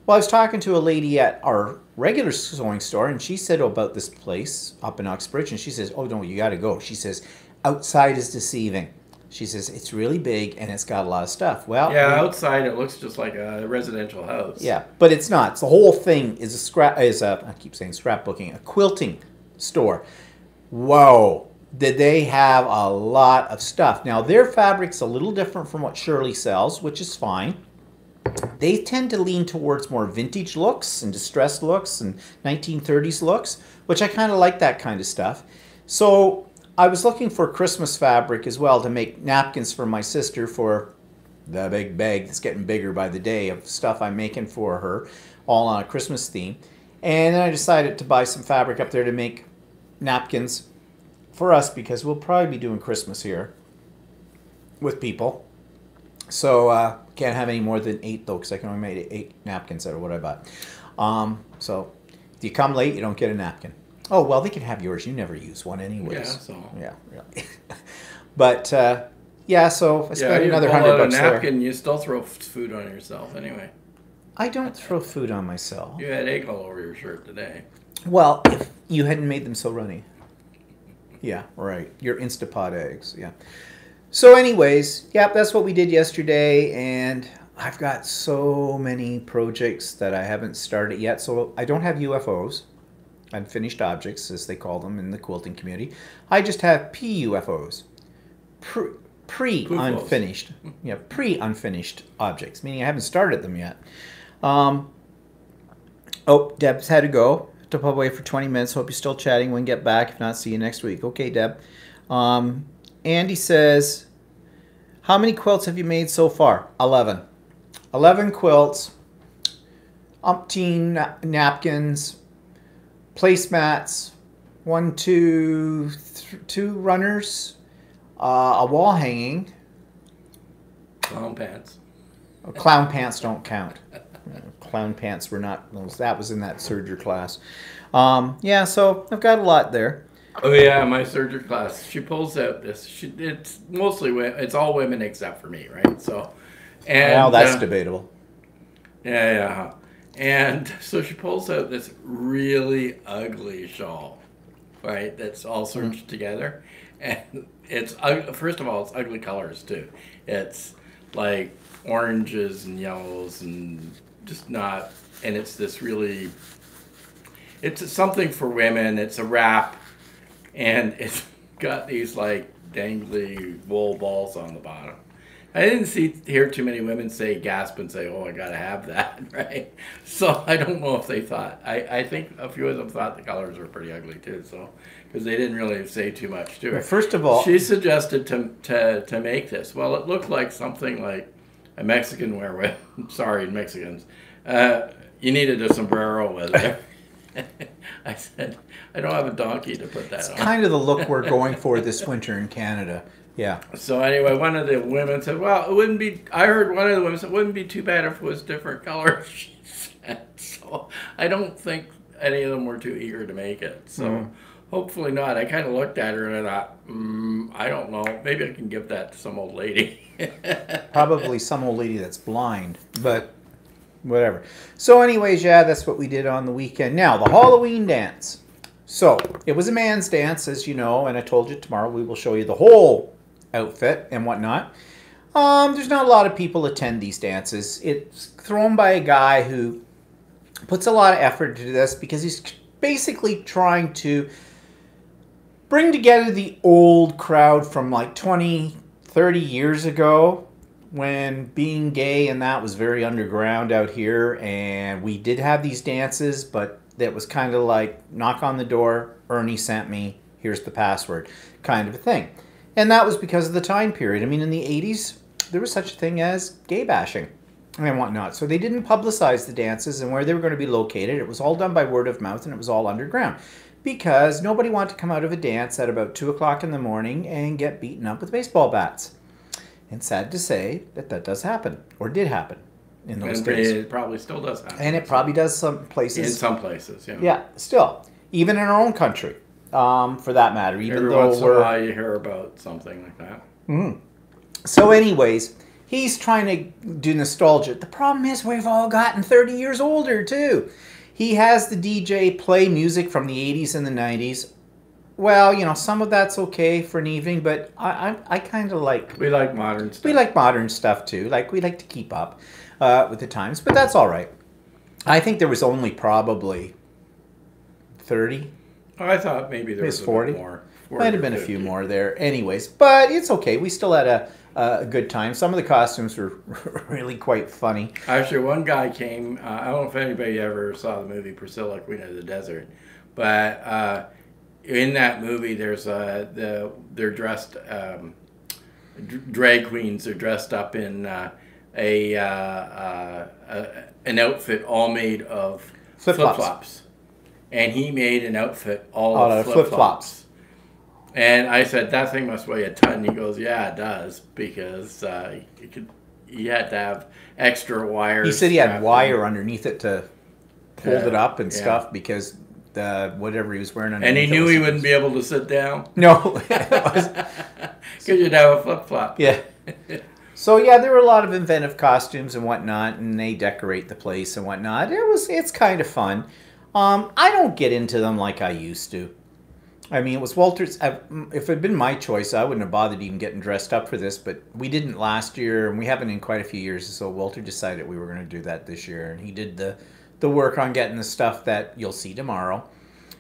Well, I was talking to a lady at our regular sewing store, and she said about this place up in Uxbridge, and she says, oh, no, you got to go. She says, outside is deceiving. She says, it's really big, and it's got a lot of stuff. Well, yeah, outside it looks just like a residential house. Yeah, but it's not. The whole thing is I keep saying scrapbooking, a quilting store. Whoa, did they have a lot of stuff. Now, their fabric's a little different from what Shirley sells, which is fine. They tend to lean towards more vintage looks and distressed looks and 1930s looks, which I kind of like that kind of stuff. So I was looking for Christmas fabric as well to make napkins for my sister for the big bag that's getting bigger by the day of stuff I'm making for her, all on a Christmas theme. And then I decided to buy some fabric up there to make napkins for us because we'll probably be doing Christmas here with people. So can't have any more than 8 though, because I can only make 8 napkins out of what I bought. So if you come late, you don't get a napkin. Oh, well, they can have yours. You never use one anyways. Yeah, so. Yeah, really. But, yeah, so I spent another $100 there. You napkin, there. you still throw food on yourself anyway. I don't throw food on myself. You had egg all over your shirt today. Well, if you hadn't made them so runny. Yeah, right. Your Instapot eggs, yeah. So anyways, yeah, that's what we did yesterday, and I've got so many projects that I haven't started yet. So I don't have UFOs, unfinished objects, as they call them in the quilting community. I just have PUFOs, pre-unfinished, yeah, pre-unfinished objects, meaning I haven't started them yet. Oh, Deb's had to go. To pop away for 20 minutes. Hope you're still chatting. We can get back. If not, see you next week. Okay, Deb. Andy says, how many quilts have you made so far? 11. 11 quilts, umpteen napkins, placemats, 2 runners, a wall hanging. Clown pants. Clown pants don't count. Clown pants were not, that was in that serger class. Yeah, so I've got a lot there. Oh yeah, my serger class. She pulls out this. It's mostly it's all women except for me, right? So, and well, that's debatable. Yeah. And so she pulls out this really ugly shawl, right? That's all serged together, and it's first of all, it's ugly colors too. It's like oranges and yellows and just not. And it's this really. It's something for women. It's a wrap. And it's got these like dangly wool balls on the bottom. I didn't hear too many women say gasp and say, "Oh, I gotta have that," right? So I don't know if they thought. I think a few of them thought the colors were pretty ugly too. So because they didn't really say too much to her. Well, first of all, she suggested to make this. Well, it looked like something like a Mexican wear with. Sorry, Mexicans. You needed a sombrero with it. I said, I don't have a donkey to put that on. Kind of the look we're going for this winter in Canada. Yeah. So anyway, one of the women said, well, it wouldn't be, I heard one of the women said, it wouldn't be too bad if it was different colors, she said. So I don't think any of them were too eager to make it. So hopefully not. I kind of looked at her and I thought, I don't know. Maybe I can give that to some old lady. Probably some old lady that's blind, but whatever. So anyways, yeah, that's what we did on the weekend. Now, the Halloween dance. So it was a man's dance, as you know, and I told you tomorrow we will show you the whole outfit and whatnot. There's not a lot of people attend these dances. It's thrown by a guy who puts a lot of effort into this because he's basically trying to bring together the old crowd from like 20, 30 years ago when being gay and that was very underground out here, and we did have these dances, but that was kind of like knock on the door, Ernie sent me, here's the password kind of a thing. And that was because of the time period. I mean, in the 80s, there was such a thing as gay bashing and whatnot. So they didn't publicize the dances and where they were going to be located. It was all done by word of mouth, and it was all underground because nobody wanted to come out of a dance at about 2 o'clock in the morning and get beaten up with baseball bats. And sad to say that that does happen, or did happen in those days. It probably still does happen. And it probably does some places. In some places, yeah. Yeah, still. Even in our own country. For that matter, even Every though once in a while you hear about something like that. So anyways, he's trying to do nostalgia. The problem is we've all gotten 30 years older too. He has the DJ play music from the 80s and the 90s. Well, you know, some of that's okay for an evening, but I kind of like... We like modern stuff. We like modern stuff too. Like, we like to keep up with the times, but that's all right. I think there was only probably 30. I thought maybe there was 40. A bit more. Might have been a few more there. Anyways, but it's okay. We still had a good time. Some of the costumes were really quite funny. Actually, one guy came. I don't know if anybody ever saw the movie Priscilla, Queen of the Desert, but in that movie, there's they're dressed drag queens are dressed up in an outfit all made of flip-flops. And he made an outfit all of flip-flops. And I said, that thing must weigh a ton. He goes, yeah, it does, because he had to have extra wires. He said he had wire underneath it to hold it up and stuff, because whatever he was wearing underneath. And he knew he wouldn't be able to sit down? No. Because you'd have a flip-flop. Yeah. So yeah, there were a lot of inventive costumes and whatnot, and they decorate the place and whatnot. It's kind of fun. I don't get into them like I used to. I mean, it was Walter's. If it had been my choice, I wouldn't have bothered even getting dressed up for this, but we didn't last year, and we haven't in quite a few years, so Walter decided we were going to do that this year, and he did the work on getting the stuff that you'll see tomorrow,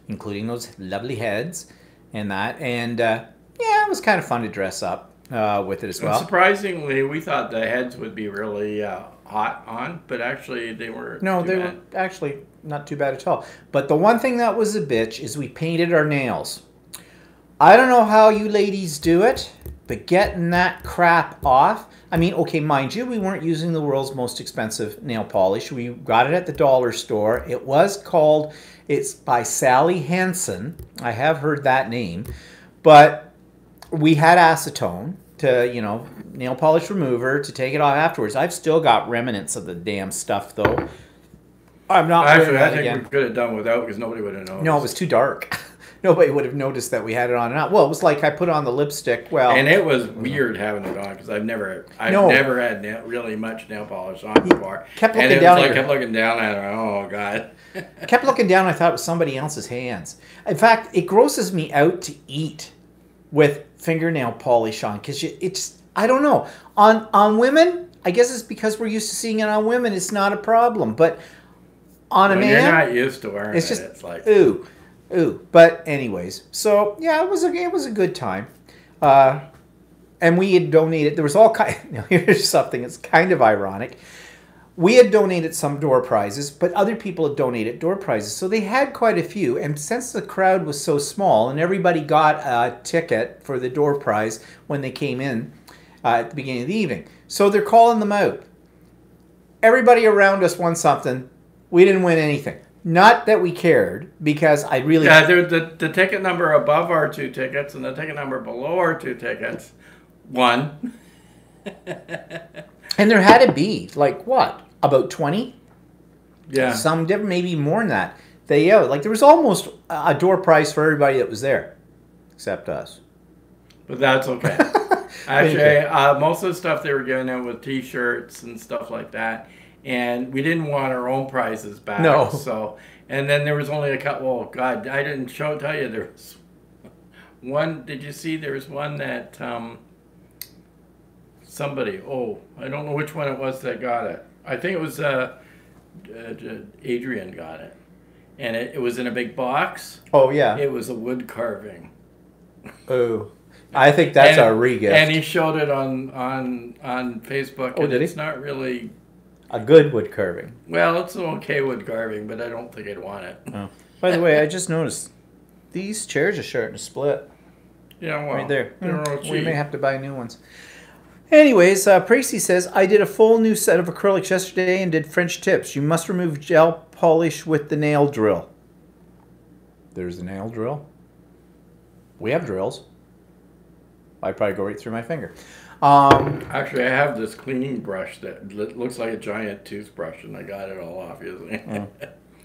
including those lovely heads and that, and yeah, it was kind of fun to dress up with it as well. And surprisingly, we thought the heads would be really hot on, but actually they were were actually not too bad at all. But the one thing that was a bitch is we painted our nails. I don't know how you ladies do it, but getting that crap off. I mean, okay, mind you, we weren't using the world's most expensive nail polish. We got it at the dollar store. It was called, it's by Sally Hansen. I have heard that name. But we had acetone to, you know, nail polish remover to take it off afterwards. I've still got remnants of the damn stuff, though. I'm not actually. I think we could have done without because nobody would have noticed. No, it was too dark. Nobody would have noticed that we had it on and out. Well, it was like I put on the lipstick. Well, and it was weird having it on because I've never had really much nail polish on before. Kept looking down. I kept looking down at her. Oh God. I kept looking down. I thought it was somebody else's hands. In fact, it grosses me out to eat with fingernail polish on because it's I don't know on women. I guess it's because we're used to seeing it on women. It's not a problem, but on a man, you're not used to wearing it's just, it's like ooh. But anyways, so yeah, it was a good time. and we had donated, there was all kind, now here's something that's kind of ironic. We had donated some door prizes, but other people had donated door prizes. So they had quite a few. And since the crowd was so small and everybody got a ticket for the door prize when they came in at the beginning of the evening. So they're calling them out. Everybody around us won something. We didn't win anything. Not that we cared, because I really... Yeah, the ticket number above our 2 tickets and the ticket number below our 2 tickets won. And there had to be, like, what? About 20? Yeah. Some different, maybe more than that. Like, there was almost a door prize for everybody that was there. Except us. But that's okay. Actually, most of the stuff they were giving out with T-shirts and stuff like that. And we didn't want our own prizes back. No. So, and then there was only a couple, oh, God, I didn't tell you there was one, did you see there was one that... somebody, I don't know which one it was that got it. I think it was Adrian got it. And it was in a big box. Oh, yeah. It was a wood carving. Oh, I think that's our re-gift. And he showed it on Facebook. Oh, and did he? It's not really... A good wood carving. Well, it's an okay wood carving, but I don't think I'd want it. Oh. By the way, I just noticed these chairs are starting to split. Yeah, well, right there. they're all cheap. We may have to buy new ones. Anyways, Pracy says, I did a full new set of acrylics yesterday and did French tips. You must remove gel polish with the nail drill. There's the nail drill. We have drills. I'd probably go right through my finger. Actually, I have this cleaning brush that looks like a giant toothbrush, and I got it all off usually.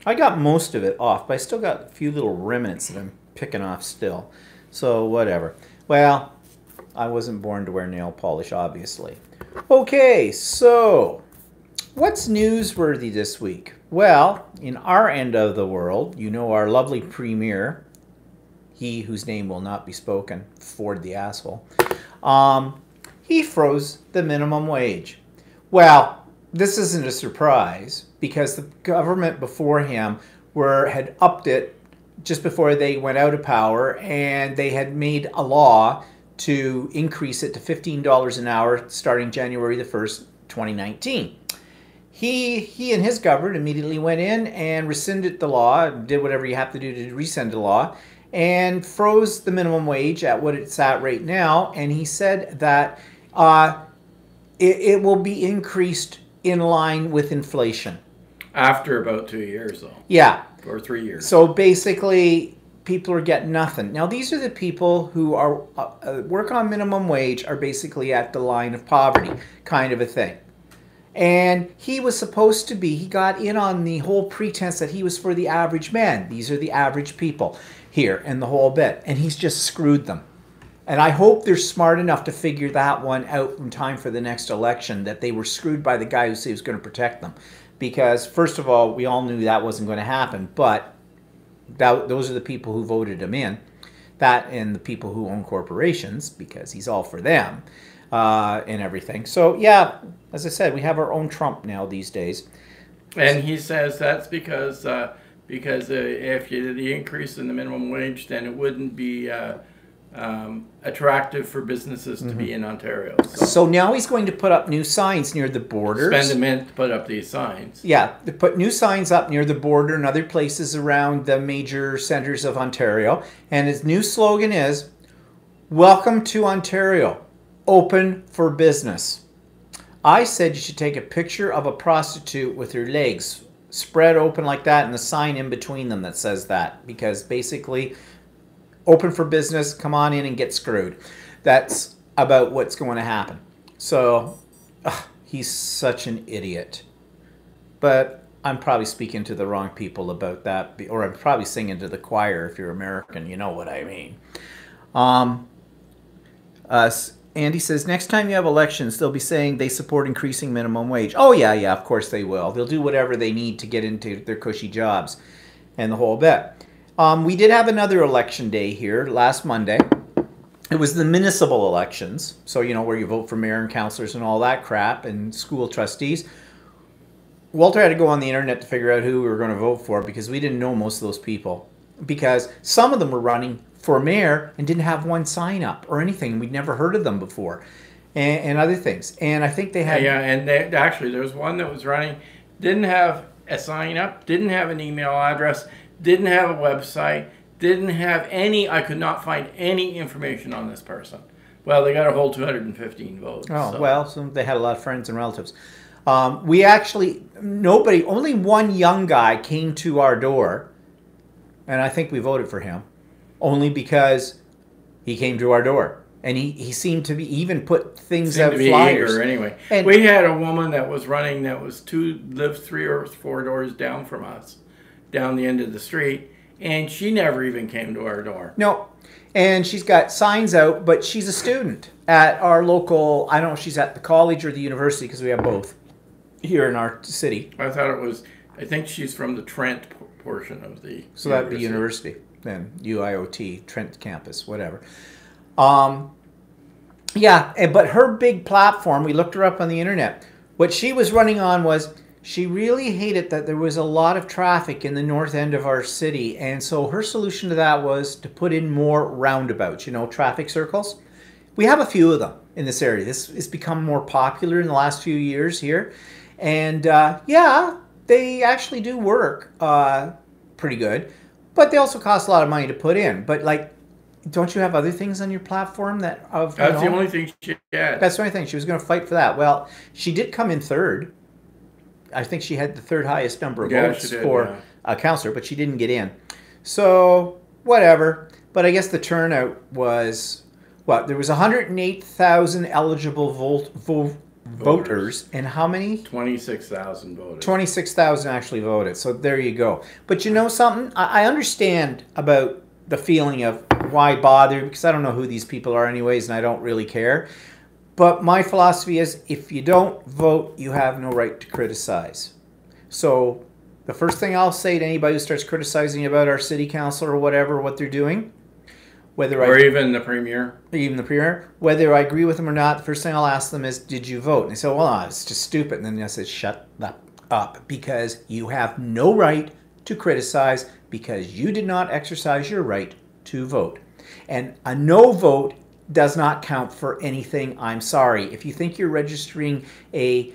I got most of it off, but I still got a few little remnants that I'm picking off still. So, whatever. Well... I wasn't born to wear nail polish, obviously. Okay, so what's newsworthy this week? Well, in our end of the world, you know our lovely premier, he whose name will not be spoken, Ford the asshole, he froze the minimum wage. Well, this isn't a surprise because the government before him had upped it just before they went out of power, and they had made a law to increase it to $15 an hour starting January the 1st, 2019. He and his government immediately went in and rescinded the law, did whatever you have to do to rescind the law, and froze the minimum wage at what it's at right now. And he said that it will be increased in line with inflation. After about 2 years, though. Yeah. Or 3 years. So basically... people are getting nothing. Now, these are the people who are work on minimum wage are basically at the line of poverty kind of a thing. And he was supposed to be, he got in on the whole pretense that he was for the average man. These are the average people here and the whole bit. And he's just screwed them. And I hope they're smart enough to figure that one out in time for the next election, that they were screwed by the guy who said he was going to protect them. Because, first of all, we all knew that wasn't going to happen. But those are the people who voted him in. That and the people who own corporations, because he's all for them and everything. So, yeah, as I said, we have our own Trump now these days. And he says that's because if you did the increase in the minimum wage, then it wouldn't be attractive for businesses to be in Ontario. So now he's going to put up new signs near the borders. Spend a minute to put up these signs. Yeah, to put new signs up near the border and other places around the major centers of Ontario. And his new slogan is, "Welcome to Ontario, open for business." I said you should take a picture of a prostitute with her legs spread open like that and the sign in between them that says that. Because basically... open for business, come on in and get screwed. That's about what's going to happen. So, he's such an idiot. But I'm probably speaking to the wrong people about that. Or I'm probably singing to the choir if you're American. You know what I mean. Andy says, next time you have elections, they'll be saying they support increasing minimum wage. Oh, yeah, of course they will. They'll do whatever they need to get into their cushy jobs and the whole bit. We did have another election day here last Monday. It was the municipal elections. So, you know, where you vote for mayor and councillors and all that crap and school trustees. Walter had to go on the internet to figure out who we were going to vote for because we didn't know most of those people. Because some of them were running for mayor and didn't have one sign up or anything. We'd never heard of them before, and other things. And I think they had and actually there was one that was running, didn't have a sign up, didn't have an email address, didn't have a website, didn't have any. I could not find any information on this person. Well, they got a whole 215 votes. Oh, so. well, so they had a lot of friends and relatives. We actually, only one young guy came to our door, and I think we voted for him, only because he came to our door. And he seemed to be, even put things out, flyers. Eager anyway. And we had a woman that was running that lived 3 or 4 doors down from us, down the end of the street, and she never even came to our door. No. And she's got signs out, but she's a student at our local, I don't know if she's at the college or the university, because we have both here in our city. I think she's from the Trent portion of the So that'd be university, then, UIOT, Trent campus, whatever. Yeah, but her big platform, we looked her up on the internet. What she was running on was, she really hated that there was a lot of traffic in the north end of our city. And so her solution to that was to put in more roundabouts, traffic circles. We have a few of them in this area. This has become more popular in the last few years here. And yeah, they actually do work pretty good. But they also cost a lot of money to put in. But like, don't you have other things on your platform that... That's the only thing she had. That's the only thing. She was going to fight for that. Well, she did come in third. I think she had the third highest number of votes for a councillor, but she didn't get in. So, whatever. But I guess the turnout was, there was 108,000 eligible voters, and how many? 26,000 voted. 26,000 actually voted, so there you go. But you know something? I understand about the feeling of why bother, because I don't know who these people are anyways, and I don't really care. But my philosophy is, if you don't vote, you have no right to criticize. So the first thing I'll say to anybody who starts criticizing about our city council or whatever, what they're doing, even the premier. Whether I agree with them or not, the first thing I'll ask them is, did you vote? And they say, well, it's just stupid. And then I say, shut up, because you have no right to criticize because you did not exercise your right to vote. And a no vote does not count for anything. I'm sorry. If you think you're registering a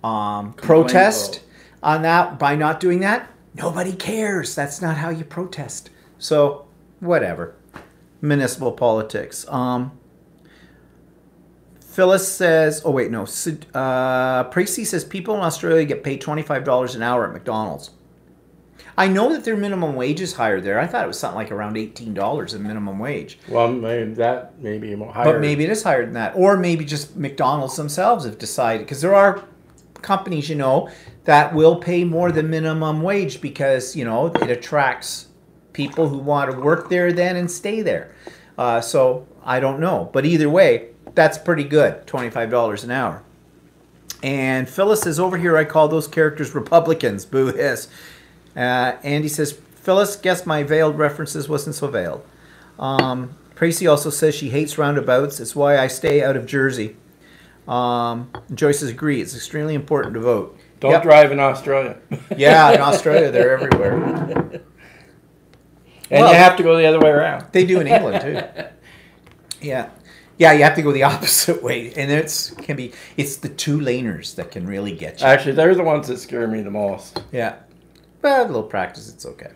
protest on that by not doing that, nobody cares. That's not how you protest. So, whatever. Municipal politics. Phyllis says, oh wait, no. Precy says people in Australia get paid $25 an hour at McDonald's. I know that their minimum wage is higher there. I thought it was something like around $18 in minimum wage. Well, that may be higher. But maybe it is higher than that. Or maybe just McDonald's themselves have decided. Because there are companies, that will pay more than minimum wage because, it attracts people who want to work there then and stay there. So I don't know. But either way, that's pretty good, $25 an hour. And Phyllis says, over here I call those characters Republicans. Boo hiss. Andy says, Phyllis, guess my veiled references wasn't so veiled. Tracy also says she hates roundabouts. It's why I stay out of Jersey. Joyce says, agree. It's extremely important to vote. Don't drive in Australia. Yeah, in Australia, they're everywhere. And you have to go the other way around. They do in England, too. Yeah. Yeah, you have to go the opposite way. And it's the two-laners that can really get you. Actually, they're the ones that scare me the most. Yeah. But a little practice, it's okay.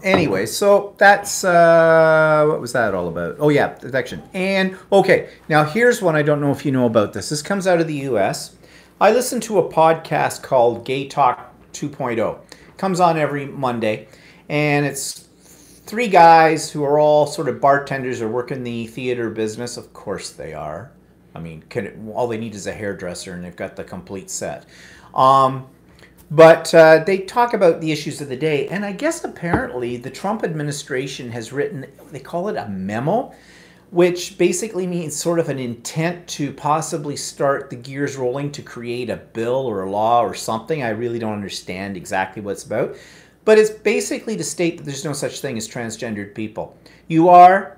Anyway, so that's, what was that all about? Oh, yeah, detection. And, okay, now here's one I don't know if you know about this. This comes out of the U.S. I listen to a podcast called Gay Talk 2.0. It comes on every Monday, and it's 3 guys who are all sort of bartenders or work in the theater business. Of course they are. I mean, all they need is a hairdresser, and they've got the complete set. But they talk about the issues of the day. And I guess apparently the Trump administration has written, they call it a memo, which basically means sort of an intent to possibly start the gears rolling to create a bill or a law or something. I really don't understand exactly what it's about. But it's basically to state that there's no such thing as transgendered people. You are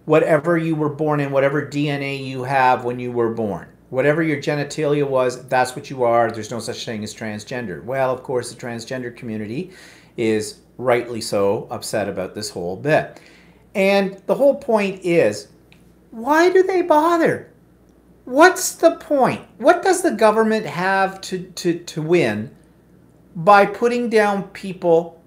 whatever you were born in, whatever DNA you have when you were born. Whatever your genitalia was, that's what you are. There's no such thing as transgender. Well, of course, the transgender community is rightly so, upset about this whole bit. And the whole point is, why do they bother? What's the point? What does the government have to win by putting down people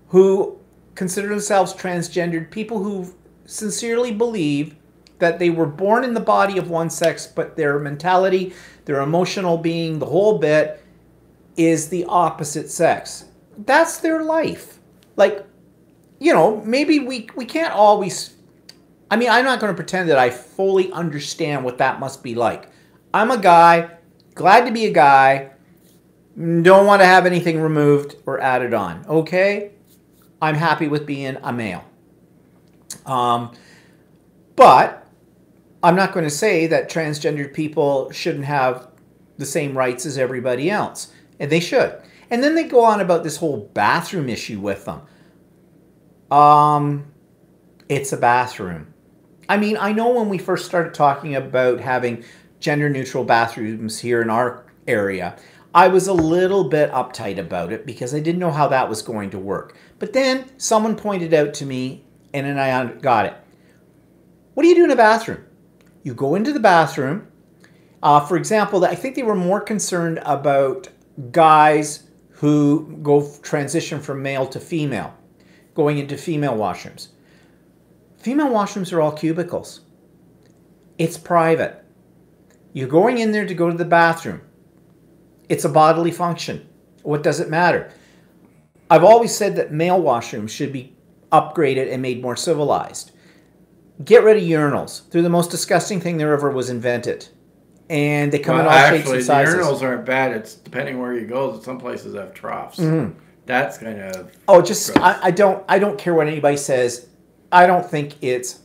who consider themselves transgendered, people who sincerely believe that they were born in the body of one sex, but their mentality, their emotional being, the whole bit is the opposite sex? That's their life. Like, you know, maybe we can't always... I mean, I'm not going to pretend that I fully understand what that must be like. I'm a guy, glad to be a guy, don't want to have anything removed or added on. Okay? I'm happy with being a male. But I'm not going to say that transgendered people shouldn't have the same rights as everybody else. And they should. And then they go on about this whole bathroom issue with them. It's a bathroom. I mean, I know when we first started talking about having gender-neutral bathrooms here in our area, I was a little bit uptight about it because I didn't know how that was going to work. But then someone pointed out to me, and then I got it. What do you do in a bathroom? You go into the bathroom. For example, I think they were more concerned about guys who go transition from male to female, going into female washrooms. Female washrooms are all cubicles. It's private. You're going in there to go to the bathroom. It's a bodily function. What does it matter? I've always said that male washrooms should be upgraded and made more civilized. Get rid of urinals. They're the most disgusting thing there ever was invented. And they come in all shapes and sizes. The urinals aren't bad. It's depending where you go. Some places have troughs. Mm-hmm. That's kind of... Oh, just... I don't care what anybody says. I don't think it's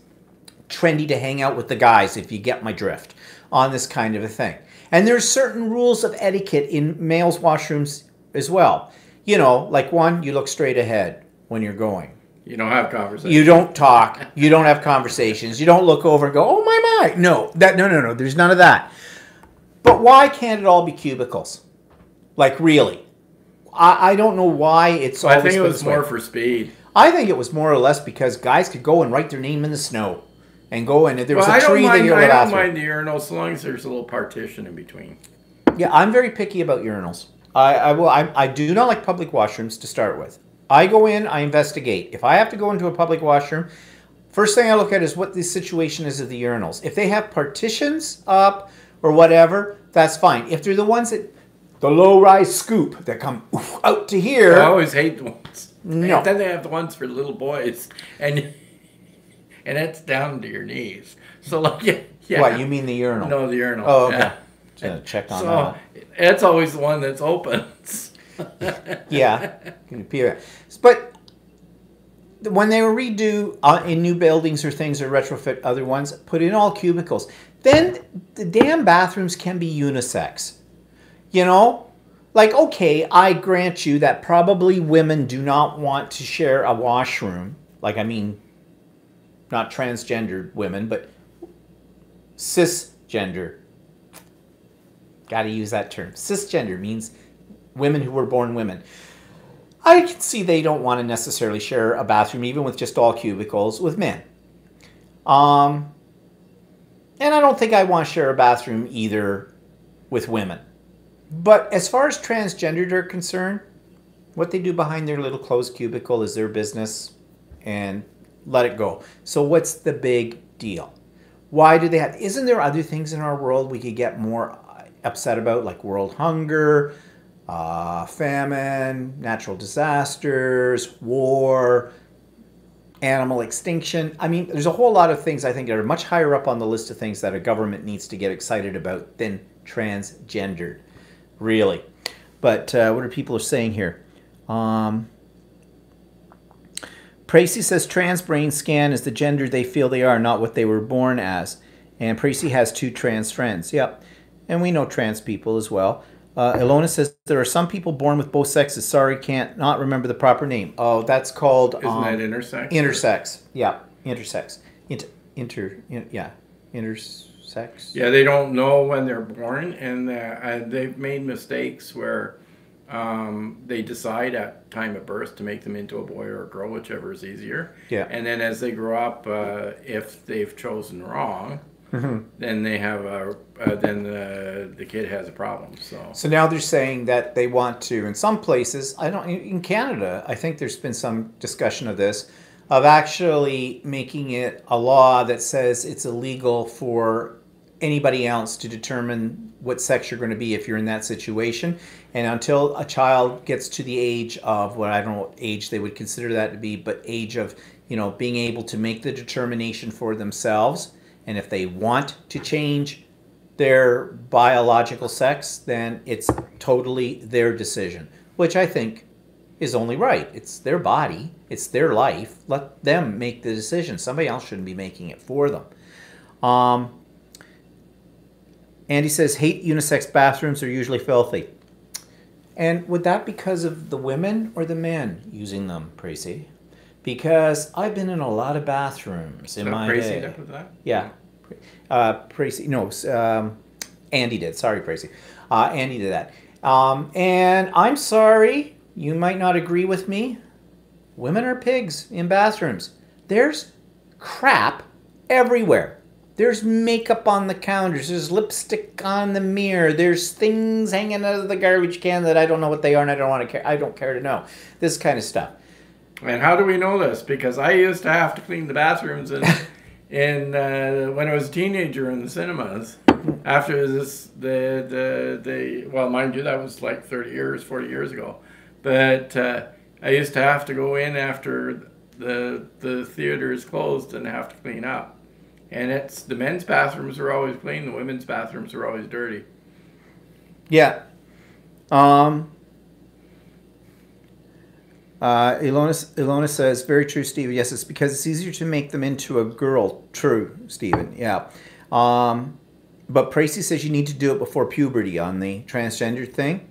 trendy to hang out with the guys, if you get my drift, on this kind of a thing. And there's certain rules of etiquette in males' washrooms as well. You know, like one, you look straight ahead when you're going. You don't have conversations. You don't talk. You don't have conversations. You don't look over and go, oh my. No, no. There's none of that. But why can't it all be cubicles? Like, really? I don't know why it's always... I think it was more for speed. I think it was more or less because guys could go and write their name in the sno and go in. If there was a tree, they go to the bathroom. I don't mind the urinal as long as there's a little partition in between. Yeah, I'm very picky about urinals. I do not like public washrooms to start with. I go in, I investigate. If I have to go into a public washroom, first thing I look at is what the situation is of the urinals. If they have partitions up or whatever, that's fine. If they're the ones that, the low-rise scoop that come out to here. I always hate the ones. No. And then they have the ones for little boys, and it's down to your knees. So like, yeah. What, you mean the urinal? No, the urinal. Oh, okay. Yeah. Check on that. It's always the one that's open. Yeah. But when they redo in new buildings or things or retrofit other ones, put in all cubicles. Then the damn bathrooms can be unisex. You know? Like, okay, I grant you that probably women do not want to share a washroom. Like, I mean, not transgendered women, but cisgender. Got to use that term. Cisgender means women who were born women. I can see they don't want to necessarily share a bathroom, even with just all cubicles, with men. And I don't think I want to share a bathroom either with women. But as far as transgendered are concerned, what they do behind their little closed cubicle is their business, and let it go. So what's the big deal? Why do they have... Isn't there other things in our world we could get more upset about, like world hunger, famine, natural disasters, war, animal extinction? I mean, there's a whole lot of things I think that are much higher up on the list of things that a government needs to get excited about than transgendered. Really. But what are people saying here? Tracy says trans brain scan is the gender they feel they are, not what they were born as. And Tracy has 2 trans friends. Yep. And we know trans people as well. Ilona says there are some people born with both sexes. Sorry, can't not remember the proper name. Oh, that's called... Isn't that intersex? Intersex. Yeah. Intersex. Intersex. Yeah, they don't know when they're born, and they've made mistakes where they decide at time of birth to make them into a boy or a girl, whichever is easier. Yeah. And then as they grow up, if they've chosen wrong, then they have then the kid has a problem. So now they're saying that they want to, in some places, in Canada, I think there's been some discussion of this, of actually making it a law that says it's illegal for anybody else to determine what sex you're going to be if you're in that situation. And until a child gets to the age of, what I don't know what age they would consider that to be, but age of, being able to make the determination for themselves. And if they want to change their biological sex, then it's totally their decision, which I think is only right. It's their body. It's their life. Let them make the decision. Somebody else shouldn't be making it for them. Andy says, hate unisex bathrooms, are usually filthy. And would that because of the women or the men using them, Tracy? Because I've been in a lot of bathrooms in my day. That was that? Yeah. Tracy, no, Andy did. Sorry, Tracy. Andy did that. And I'm sorry, you might not agree with me. Women are pigs in bathrooms. There's crap everywhere. There's makeup on the counters. There's lipstick on the mirror. There's things hanging out of the garbage can that I don't know what they are, and I don't care to know. This kind of stuff. And how do we know this? Because I used to have to clean the bathrooms when I was a teenager in the cinemas. After this, well, mind you, that was like 30 years, 40 years ago. But I used to have to go in after the theaters closed and have to clean up. And the men's bathrooms were always clean. The women's bathrooms were always dirty. Yeah. Ilona says, very true, Stephen. Yes, it's because it's easier to make them into a girl. True, Stephen. Yeah. But Tracy says you need to do it before puberty on the transgender thing.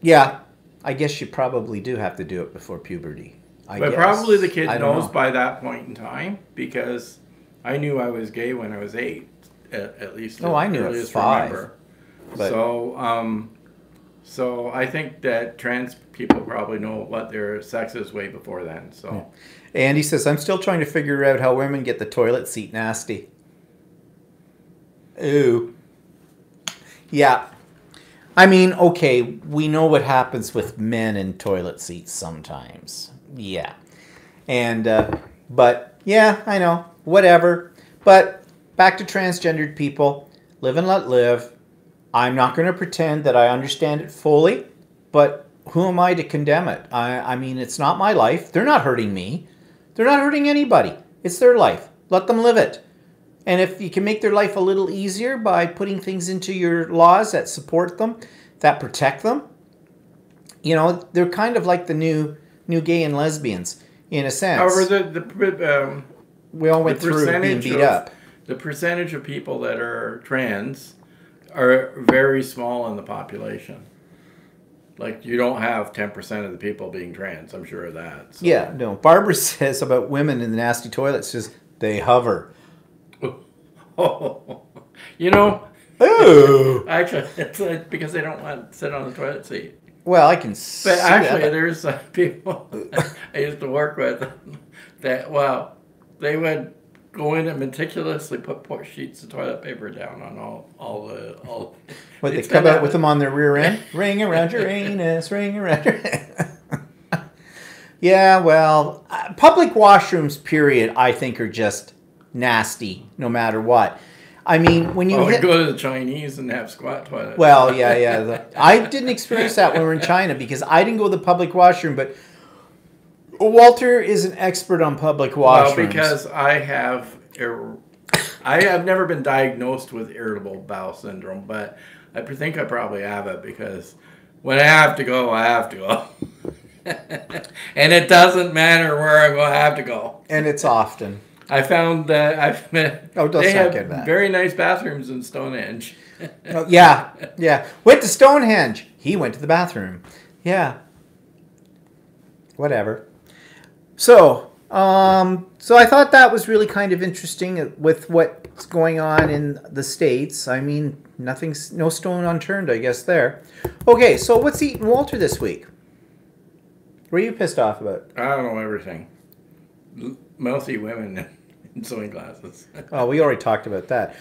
Yeah, I guess you probably do have to do it before puberty. But probably the kid knows by that point in time, because I knew I was gay when I was 8, at least. Oh, I knew at 5. But so I think that trans people probably know what their sex is way before then. So, Andy says, I'm still trying to figure out how women get the toilet seat nasty. Ooh. Yeah. I mean, okay, we know what happens with men in toilet seats sometimes. Yeah. And, but, yeah, I know. Whatever. But back to transgendered people. Live and let live. I'm not going to pretend that I understand it fully, but who am I to condemn it? I mean, it's not my life. They're not hurting me. They're not hurting anybody. It's their life. Let them live it. And if you can make their life a little easier by putting things into your laws that support them, that protect them, they're kind of like the new gay and lesbians in a sense. However, we all went through being beat up. The percentage of people that are trans are very small in the population. Like, you don't have 10% of the people being trans, I'm sure of that. So. Yeah, no. Barbara says about women in the nasty toilets, says they hover. Oh, Ooh. Actually, it's because they don't want to sit on the toilet seat. Well, I can see But actually, there's people I used to work with that, they would go in and meticulously put sheets of toilet paper down on all the. What, they come out with them on their rear end? Ring around your anus, ring around your Yeah, well, public washrooms, period, I think are just nasty, no matter what. I mean, when you go to the Chinese and have squat toilets. Well, yeah. I didn't experience that when we were in China because I didn't go to the public washroom, but Walter is an expert on public washrooms. Well, because I have never been diagnosed with irritable bowel syndrome, but I think I probably have it because when I have to go, I have to go. And it doesn't matter where I'm going to have to go. And it's often. I found that they have very nice bathrooms in Stonehenge. Oh, yeah. Went to Stonehenge. He went to the bathroom. Yeah. Whatever. So I thought that was really kind of interesting with what's going on in the States. I mean, nothing's, no stone unturned, I guess, there. Okay, so what's eating Walter this week? What are you pissed off about? I don't know everything. Mouthy women in sewing glasses. Oh, we already talked about that.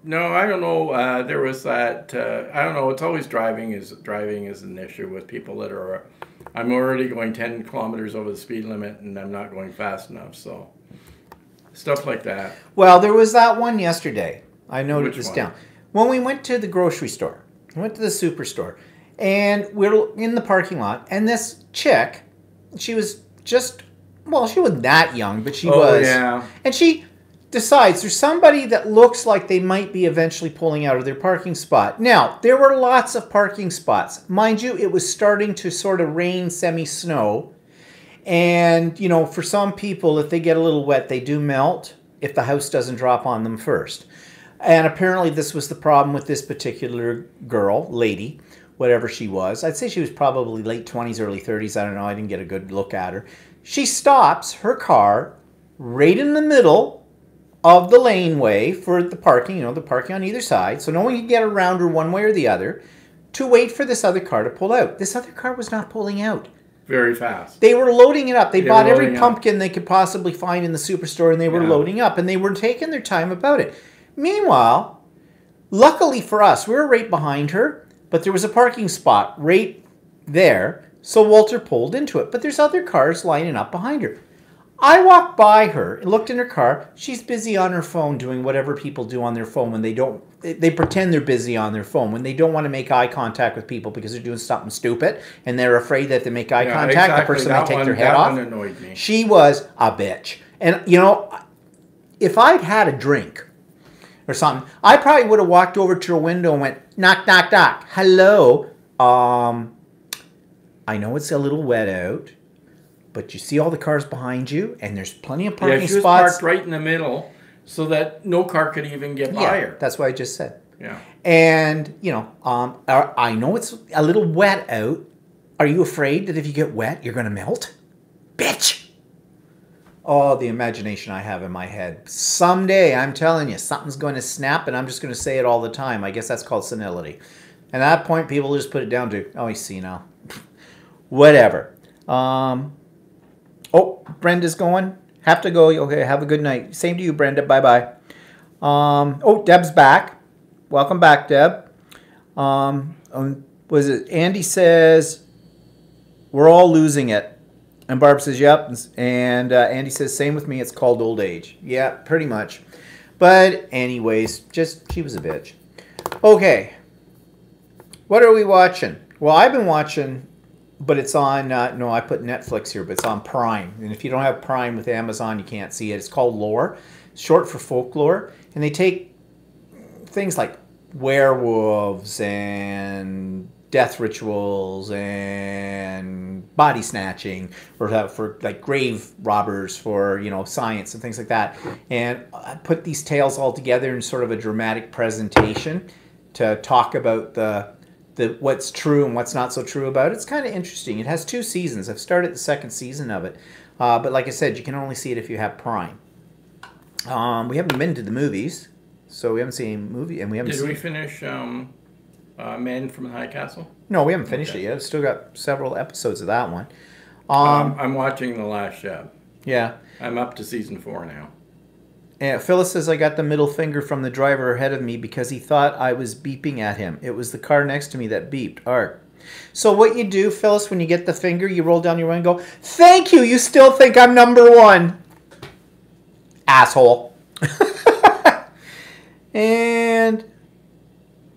No, I don't know. There was that. I don't know. It's always driving is an issue with people that are. I'm already going 10 kilometers over the speed limit, and I'm not going fast enough. So stuff like that. Well, there was that one yesterday. I noted this one? down. When we went to the grocery store, we went to the superstore, and we're in the parking lot, and this chick, she was just, well, she wasn't that young, but she was. Yeah. And she decides there's somebody that looks like they might be eventually pulling out of their parking spot. Now, there were lots of parking spots. Mind you, it was starting to sort of rain, semi-snow. And, you know, for some people, if they get a little wet, they do melt if the house doesn't drop on them first. And apparently this was the problem with this particular girl, lady, whatever she was. I'd say she was probably late 20s, early 30s. I don't know. I didn't get a good look at her. She stops her car right in the middle of the laneway for the parking, you know, the parking on either side, so no one can get around her one way or the other, to wait for this other car to pull out. This other car was not pulling out. Very fast. They were loading it up. They bought every pumpkin they could possibly find in the superstore, and they were loading up, and they were taking their time about it. Meanwhile, luckily for us, we were right behind her, but there was a parking spot right there, so Walter pulled into it. But there's other cars lining up behind her. I walked by her and looked in her car. She's busy on her phone doing whatever people do on their phone when they don't, they pretend they're busy on their phone when they don't want to make eye contact with people because they're doing something stupid and they're afraid that if they make eye contact, exactly. the person may take their head that off. One annoyed me. She was a bitch. And, you know, if I'd had a drink or something, I probably would have walked over to her window and went, knock, knock, knock. Hello. I know it's a little wet out, but you see all the cars behind you, and there's plenty of parking spots. Yeah, she was parked right in the middle so that no car could even get by her. That's what I just said. Yeah. And, you know, I know it's a little wet out. Are you afraid that if you get wet, you're going to melt? Bitch! Oh, the imagination I have in my head. Someday, I'm telling you, something's going to snap, and I'm just going to say it all the time. I guess that's called senility. And at that point, people just put it down to, oh, you see now. Whatever. Oh, Brenda's going. Have to go. Okay, have a good night. Same to you, Brenda. Bye-bye. Oh, Deb's back. Welcome back, Deb. Was it Andy says, we're all losing it. And Barb says, yep. And Andy says, same with me. It's called old age. Yeah, pretty much. But anyways, just, she was a bitch. Okay. What are we watching? Well, I've been watching, but it's on, no, I put Netflix here, but it's on Prime. And if you don't have Prime with Amazon, you can't see it. It's called Lore, short for folklore. And they take things like werewolves and death rituals and body snatching for like grave robbers for, you know, science and things like that. And I put these tales all together in sort of a dramatic presentation to talk about the what's true and what's not so true about it. It's kind of interesting. It has 2 seasons. I've started the 2nd season of it. But like I said, you can only see it if you have Prime. We haven't been to the movies, so we haven't seen a movie. And we haven't. Did we finish Men from the High Castle? No, we haven't finished it yet. I've still got several episodes of that one. I'm watching The Last Chef. Yeah. I'm up to season 4 now. And Phyllis says, I got the middle finger from the driver ahead of me because he thought I was beeping at him. It was the car next to me that beeped. Art. So what you do, Phyllis, when you get the finger, you roll down your window and go, thank you, you still think I'm number 1. Asshole. And,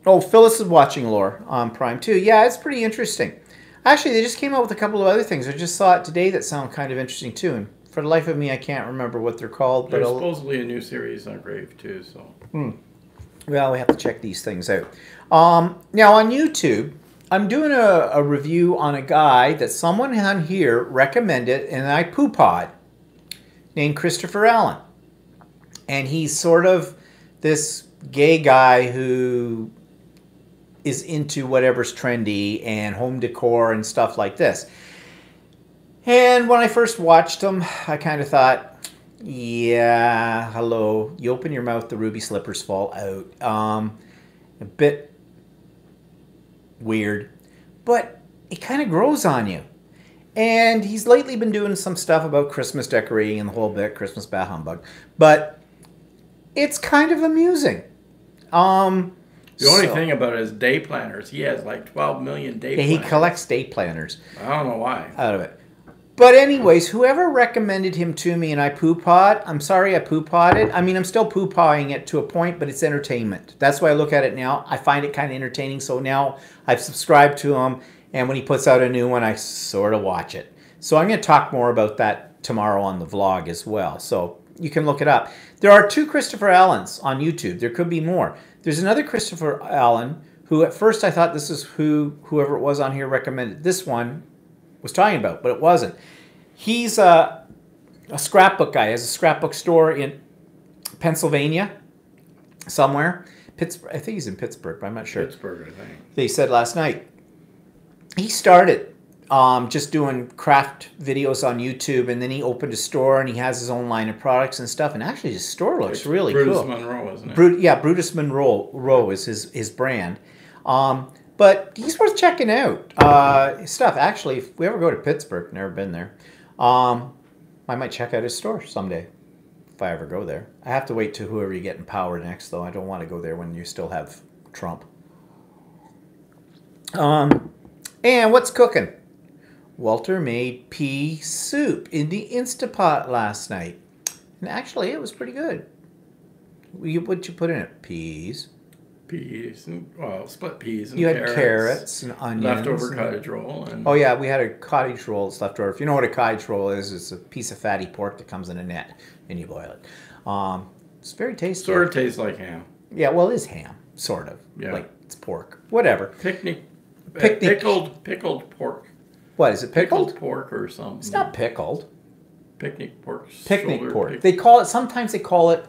oh, Phyllis is watching Lore on Prime too. Yeah, it's pretty interesting. Actually, they just came out with a couple of other things. I just saw it today that sound kind of interesting too. And for the life of me, I can't remember what they're called. There's supposedly a new series on Grave too. So. Well, we have to check these things out. Now on YouTube, I'm doing a review on a guy that someone on here recommended, and I poo-pawed, named Christopher Allen. And he's sort of this gay guy who is into whatever's trendy and home decor and stuff like this. And when I first watched him, I kind of thought, yeah, hello, you open your mouth, the ruby slippers fall out. a bit weird, but it kind of grows on you. And he's lately been doing some stuff about Christmas decorating and the whole bit, Christmas bah humbug. But it's kind of amusing. The only thing about his day planners, he has like 12 million day planners. He collects day planners. I don't know why. Out of it. But anyways, whoever recommended him to me and I poo-pawed, I'm sorry I poo-pawed it. I mean, I'm still poo-pawing it to a point, but it's entertainment. That's why I look at it now. I find it kind of entertaining, so now I've subscribed to him, and when he puts out a new one, I sort of watch it. So I'm going to talk more about that tomorrow on the vlog as well, so you can look it up. There are 2 Christopher Allens on YouTube. There could be more. There's another Christopher Allen who at first I thought this is whoever it was on here recommended this one was talking about, but it wasn't. He's a scrapbook guy. He has a scrapbook store in Pennsylvania somewhere. Pittsburgh, I think he's in Pittsburgh, but I'm not sure. Pittsburgh, I think. They said last night. He started just doing craft videos on YouTube, and then he opened a store, and he has his own line of products and stuff. And actually, his store looks really Brutus cool. Monroe, isn't it? Yeah, Brutus Monroe is his brand. But he's worth checking out. His stuff. Actually, if we ever go to Pittsburgh, never been there, I might check out his store someday. If I ever go there. I have to wait till whoever you get in power next, though. I don't want to go there when you still have Trump. And what's cooking? Walter made pea soup in the Instapot last night. And actually, it was pretty good. What'd you put in it? Peas. Peas and, well, split peas and you had carrots and onions. Leftover cottage roll. And oh, yeah, we had a cottage roll that's left over. If you know what a cottage roll is, it's a piece of fatty pork that comes in a net, and you boil it. It's very tasty. Sort of tastes like ham. Yeah, well, it is ham, sort of. Yeah. Like, it's pork. Whatever. Pickled pork. What, is it pickled? Pickled pork or something. It's not pickled. Picnic pork. Picnic pork. They call it, sometimes they call it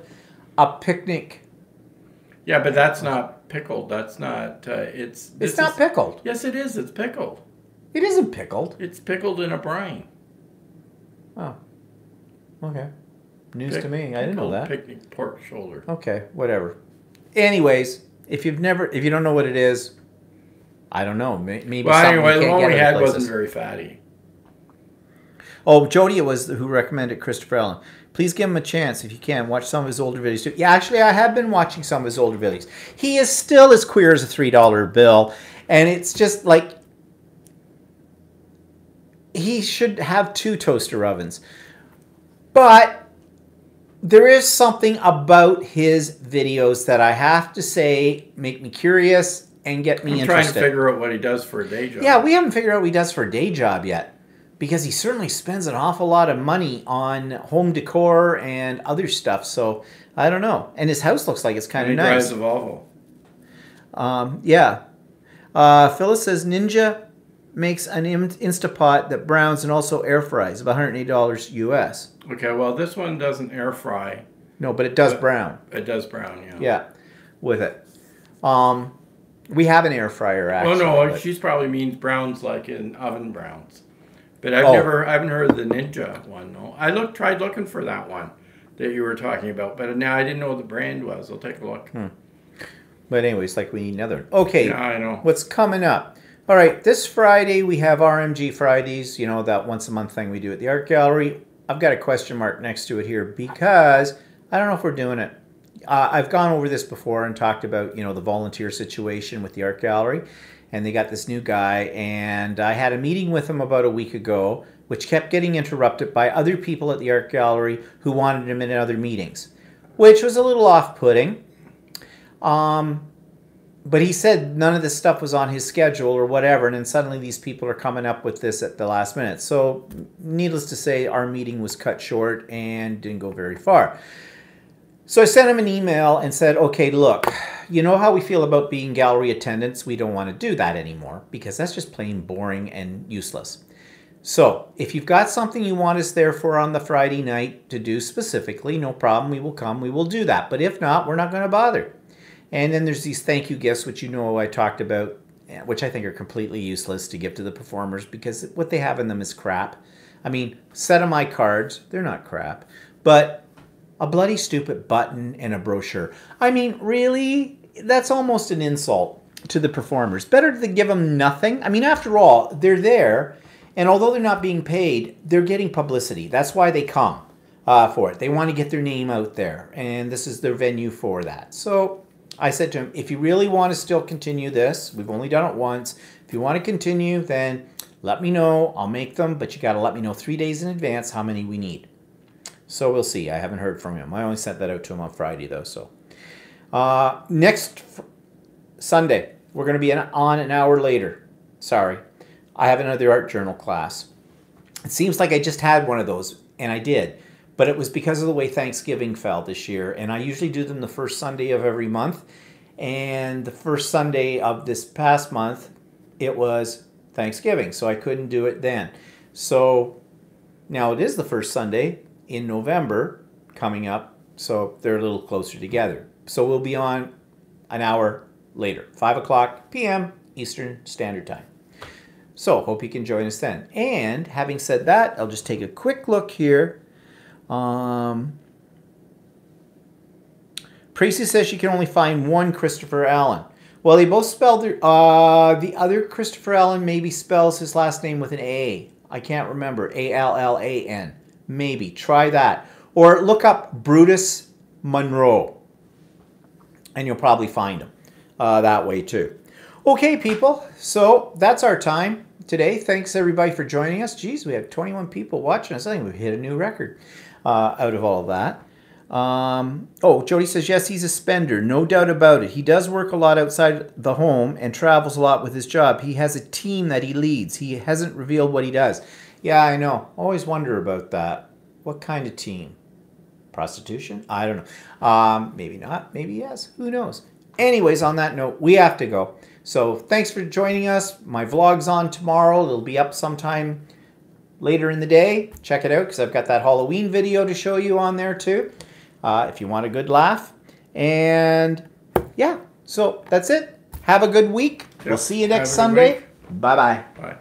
a picnic. Yeah, but that's not pickled. That's not, it's not pickled. Yes, it is. It's pickled. It isn't pickled. It's pickled in a brine. Oh. Okay. News to me. I didn't know that. Picnic pork shoulder. Okay, whatever. Anyways, if you don't know what it is, I don't know. Maybe well, something anyway, you the can't one get we other had places. wasn't very fatty. Oh, Jody was who recommended Christopher Allen. Please give him a chance if you can. Watch some of his older videos too. Yeah, actually, I have been watching some of his older videos. He is still as queer as a $3 bill, and it's just like he should have 2 toaster ovens. But there is something about his videos that I have to say make me curious and get me interested. I'm trying to figure out what he does for a day job. Yeah, we haven't figured out what he does for a day job yet. Because he certainly spends an awful lot of money on home decor and other stuff. So, I don't know. And his house looks like it's kind of nice. He drives a Volvo. Yeah. Phyllis says Ninja makes an Instapot that browns and also air fries. About $108 US. Okay, well, this one doesn't air fry. No, but it does brown. It does brown, yeah. Yeah, with it. We have an air fryer, actually. Oh, no, she's probably means browns like in oven browns. But I haven't heard of the Ninja one, no. I tried looking for that one that you were talking about, but now I didn't know what the brand was. I'll take a look. But anyways, like we need another. Okay, yeah, I know. What's coming up? All right, this Friday we have RMG Fridays, you know, that once a month thing we do at the art gallery. I've got a question mark next to it here because I don't know if we're doing it. I've gone over this before and talked about, you know, the volunteer situation with the art gallery. And they got this new guy, and I had a meeting with him about a week ago, which kept getting interrupted by other people at the art gallery who wanted him in other meetings, which was a little off-putting. But he said none of this stuff was on his schedule or whatever, and then suddenly these people are coming up with this at the last minute. So, needless to say, our meeting was cut short and didn't go very far. So I sent him an email and said, okay, look, you know how we feel about being gallery attendants? We don't want to do that anymore because that's just plain boring and useless. So if you've got something you want us there for on the Friday night to do specifically, no problem, we will come, we will do that. But if not, we're not going to bother. And then there's these thank you gifts, which you know I talked about, which I think are completely useless to give to the performers because what they have in them is crap. I mean, set of my cards, they're not crap, but a bloody stupid button and a brochure. I mean, really? that's almost an insult to the performers. Better to give them nothing. I mean, after all, they're there, and although they're not being paid, they're getting publicity. That's why they come for it. They want to get their name out there, and this is their venue for that. So I said to him, if you really want to still continue this, we've only done it once. If you want to continue, then let me know. I'll make them, but you got to let me know 3 days in advance how many we need. So we'll see. I haven't heard from him. I only sent that out to him on Friday, though. So next Sunday, we're going to be on an hour later. Sorry. I have another art journal class. It seems like I just had one of those, and I did. But it was because of the way Thanksgiving fell this year. And I usually do them the first Sunday of every month. And the first Sunday of this past month, it was Thanksgiving. So I couldn't do it then. So now it is the first Sunday in November coming up. So they're a little closer together. So we'll be on an hour later, 5 o'clock p.m. Eastern Standard Time. So hope you can join us then. And having said that, I'll just take a quick look here. Tracy says she can only find one Christopher Allen. Well, they both spelled their, the other Christopher Allen maybe spells his last name with an A. I can't remember. A-L-L-A-N. Maybe. Try that. Or look up Brutus Monroe. And you'll probably find him that way too. Okay, people. So that's our time today. Thanks, everybody, for joining us. Geez, we have 21 people watching us. I think we've hit a new record out of all of that. Oh, Jody says, yes, he's a spender. No doubt about it. He does work a lot outside the home and travels a lot with his job. He has a team that he leads. He hasn't revealed what he does. Yeah, I know. Always wonder about that. What kind of team? Prostitution? I don't know. Maybe not. Maybe yes. Who knows? Anyways, on that note, we have to go. So thanks for joining us. My vlog's on tomorrow. It'll be up sometime later in the day. Check it out because I've got that Halloween video to show you on there too. If you want a good laugh. And yeah, so that's it. Have a good week. Yep. We'll see you next Sunday. Bye-bye. Bye.